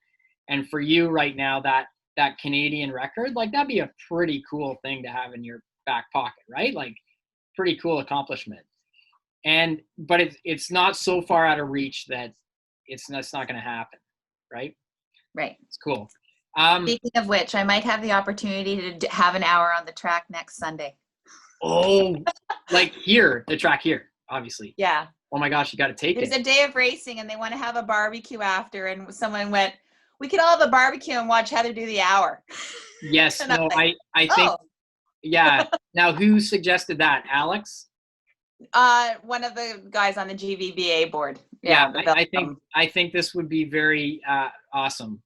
And for you right now, that Canadian record, like, that'd be a pretty cool thing to have in your back pocket, right? Like, pretty cool accomplishment. But it's not so far out of reach that it's not going to happen, right? Right. It's cool. Speaking of which, I might have the opportunity to have an hour on the track next Sunday. Oh, like the track here, obviously. Yeah. Oh my gosh, you got to take There's it. a day of racing, and they want to have a barbecue after, and someone went, we could all have a barbecue and watch Heather do the hour. Yes, And no, like, I think, yeah. Now, who suggested that? Alex? One of the guys on the GVBA board. Yeah, I think this would be very awesome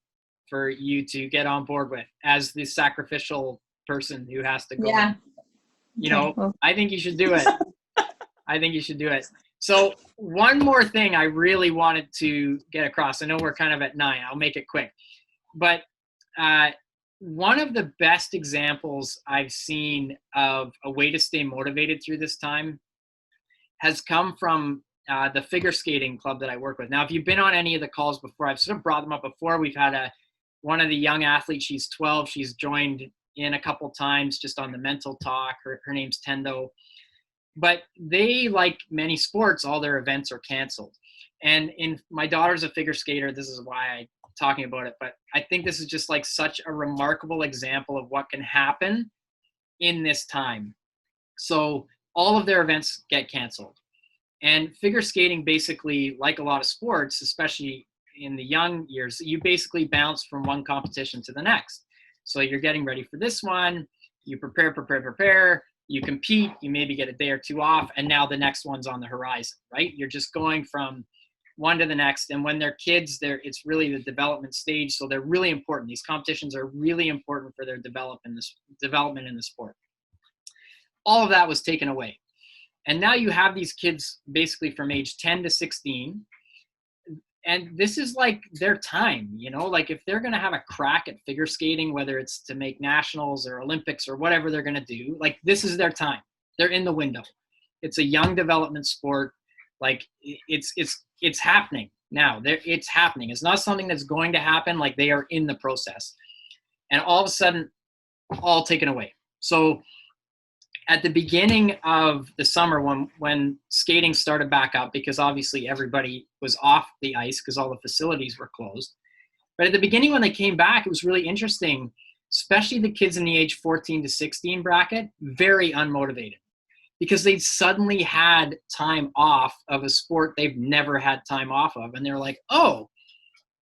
for you to get on board with as the sacrificial person who has to go. Yeah. You know, I think you should do it. I think you should do it. So one more thing I really wanted to get across. I know we're kind of at 9. I'll make it quick. But one of the best examples I've seen of a way to stay motivated through this time has come from the figure skating club that I work with. Now, if you've been on any of the calls before, I've sort of brought them up before. We've had one of the young athletes, she's 12. She's joined in a couple times just on the mental talk. Her name's Tendo. But they, like many sports, all their events are canceled. And my daughter's a figure skater. This is why I'm talking about it. But I think this is just like such a remarkable example of what can happen in this time. So all of their events get canceled. And figure skating, basically, like a lot of sports, especially in the young years, you basically bounce from one competition to the next. So you're getting ready for this one, you prepare, you compete, you maybe get a day or two off, and now the next one's on the horizon, right? You're just going from one to the next. And when they're kids, it's really the development stage. So they're really important. These competitions are really important for their development in the sport. All of that was taken away. And now you have these kids basically from age 10 to 16. And this is like their time, you know, like if they're going to have a crack at figure skating, whether it's to make nationals or Olympics or whatever they're going to do, like this is their time. They're in the window. It's a young development sport. Like it's happening now. It's happening. It's not something that's going to happen. Like they are in the process. And all of a sudden, all taken away. So at the beginning of the summer, when skating started back up, because obviously everybody was off the ice because all the facilities were closed. But at the beginning, when they came back, it was really interesting, especially the kids in the age 14 to 16 bracket, very unmotivated because they suddenly had time off of a sport they've never had time off of. And they're like, oh,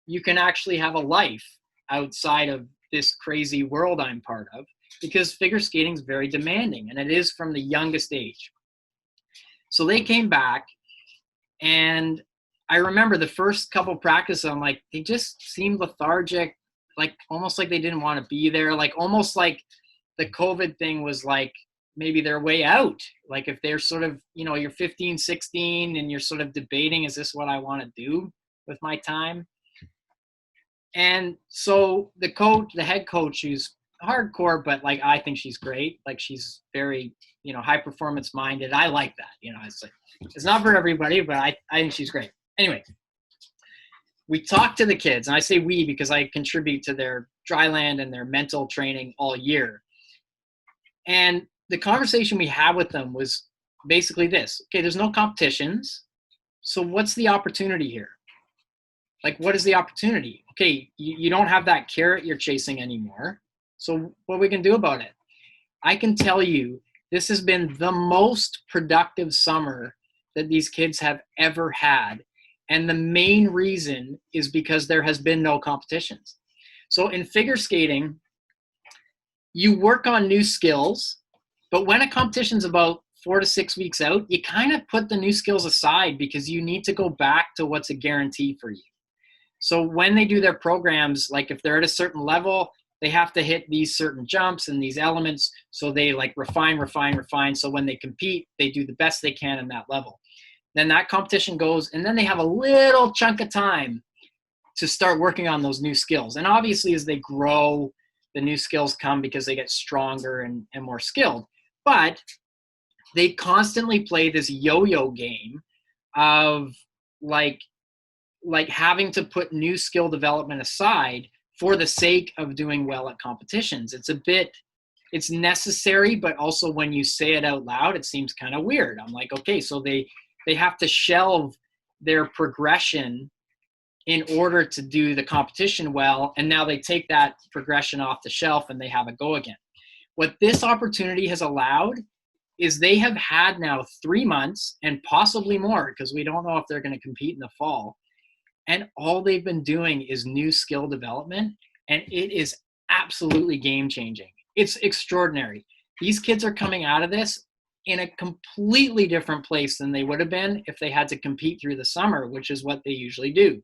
you can actually have a life outside of this crazy world I'm part of. Because figure skating is very demanding, and it is from the youngest age. So they came back, and I remember the first couple practices, I'm like, they just seemed lethargic, like almost like they didn't want to be there, like almost like the COVID thing was like maybe their way out. Like if they're sort of, you know, you're 15, 16 and you're sort of debating, is this what I want to do with my time? And so the head coach, who's hardcore, but like, I think she's great. Like she's very, you know, high performance minded. I like that, you know, it's like, it's not for everybody, but I think she's great. Anyway, we talked to the kids, and I say we because I contribute to their dry land and their mental training all year. And the conversation we had with them was basically this: okay, there's no competitions, so what's the opportunity here? Like, what is the opportunity? Okay, you don't have that carrot you're chasing anymore, so what are we can do about it? I can tell you this has been the most productive summer that these kids have ever had. And the main reason is because there has been no competitions. So in figure skating, you work on new skills, but when a competition's about 4 to 6 weeks out, you kind of put the new skills aside because you need to go back to what's a guarantee for you. So when they do their programs, like if they're at a certain level, they have to hit these certain jumps and these elements. So they like refine. So when they compete, they do the best they can in that level. Then that competition goes, and then they have a little chunk of time to start working on those new skills. And obviously as they grow, the new skills come because they get stronger and more skilled. But they constantly play this yo-yo game of like having to put new skill development aside for the sake of doing well at competitions. It's necessary, but also when you say it out loud, it seems kind of weird. I'm like, okay, so they have to shelve their progression in order to do the competition well. And now they take that progression off the shelf and they have a go again. What this opportunity has allowed is they have had now 3 months and possibly more, because we don't know if they're going to compete in the fall. And all they've been doing is new skill development. And it is absolutely game changing. It's extraordinary. These kids are coming out of this in a completely different place than they would have been if they had to compete through the summer, which is what they usually do.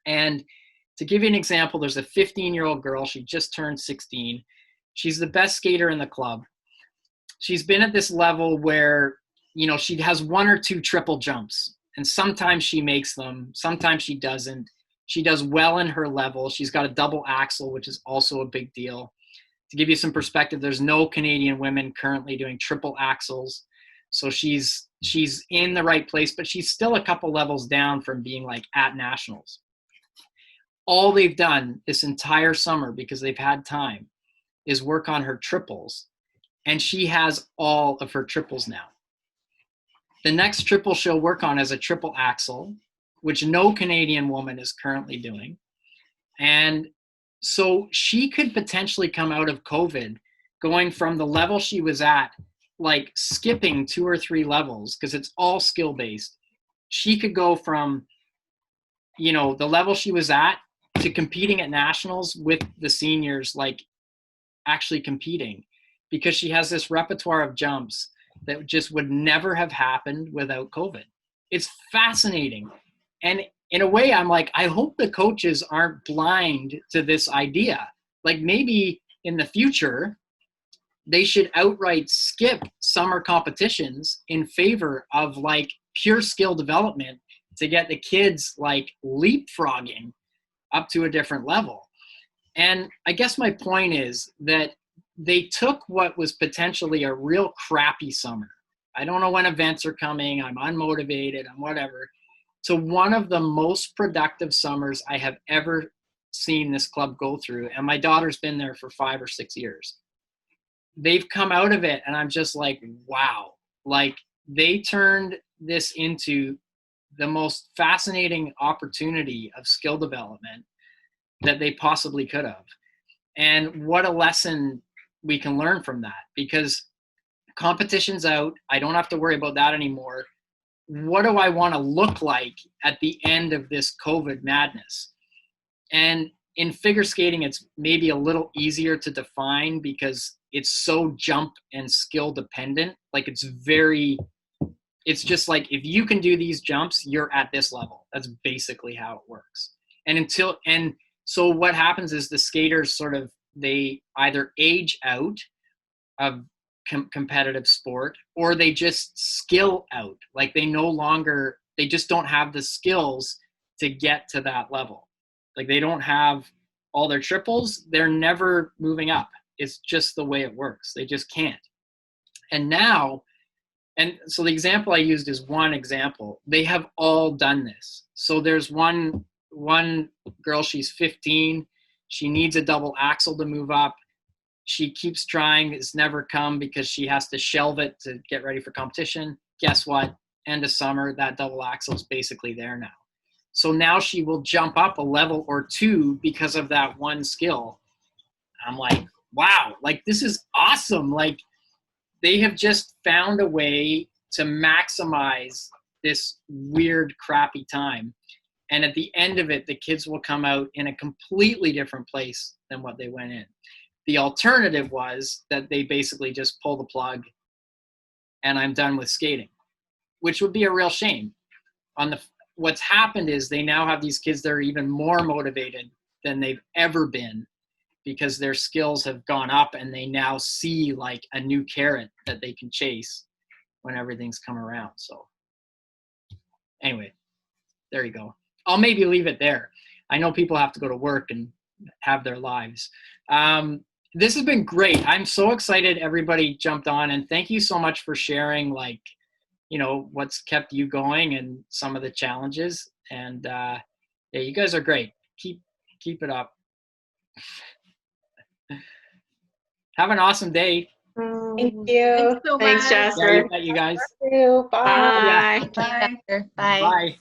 And to give you an example, there's a 15-year-old girl. She just turned 16. She's the best skater in the club. She's been at this level where, you know, she has 1 or 2 triple jumps, and sometimes she makes them, sometimes she doesn't. She does well in her level. She's got a double axel, which is also a big deal. To give you some perspective, there's no Canadian women currently doing triple axels. So she's in the right place, but she's still a couple levels down from being like at nationals. All they've done this entire summer, because they've had time, is work on her triples. And she has all of her triples now. The next triple she'll work on is a triple axel, which no Canadian woman is currently doing. And so she could potentially come out of COVID going from the level she was at, like skipping 2 or 3 levels, because it's all skill based. She could go from, you know, the level she was at to competing at nationals with the seniors, like actually competing, because she has this repertoire of jumps that just would never have happened without COVID. It's fascinating. And in a way, I'm like, I hope the coaches aren't blind to this idea. Like maybe in the future, they should outright skip summer competitions in favor of like pure skill development to get the kids like leapfrogging up to a different level. And I guess my point is that they took what was potentially a real crappy summer. I don't know when events are coming. I'm unmotivated. I'm whatever. To one of the most productive summers I have ever seen this club go through. And my daughter's been there for 5 or 6 years. They've come out of it and I'm just like, wow. Like they turned this into the most fascinating opportunity of skill development that they possibly could have. And what a lesson we can learn from that, because competition's out. I don't have to worry about that anymore. What do I want to look like at the end of this COVID madness? And in figure skating, it's maybe a little easier to define because it's so jump and skill dependent. Like it's very It's just like, if you can do these jumps, you're at this level. That's basically how it works. And so what happens is the skaters sort of, they either age out of competitive sport, or they just skill out. Like they just don't have the skills to get to that level. Like they don't have all their triples. They're never moving up. It's just the way it works. They just can't. And so the example I used is one example. They have all done this. So there's one girl, she's 15. She needs a double axel to move up. She keeps trying. It's never come because she has to shelve it to get ready for competition. Guess what? End of summer, that double axle is basically there now. So now she will jump up a level or two because of that one skill. I'm like, wow, like this is awesome. Like they have just found a way to maximize this weird, crappy time. And at the end of it, the kids will come out in a completely different place than what they went in. The alternative was that they basically just pull the plug and I'm done with skating, which would be a real shame. What's happened is they now have these kids that are even more motivated than they've ever been, because their skills have gone up and they now see like a new carrot that they can chase when everything's come around. So anyway, there you go. I'll maybe leave it there. I know people have to go to work and have their lives. This has been great. I'm so excited everybody jumped on, and thank you so much for sharing, like, you know, what's kept you going and some of the challenges. And yeah, you guys are great. Keep it up. Have an awesome day. Thank you. Thanks so Thanks, much. Jasper. Yeah, you guys. Thank you. Bye. Bye. Thank you, Jasper. Bye. Bye.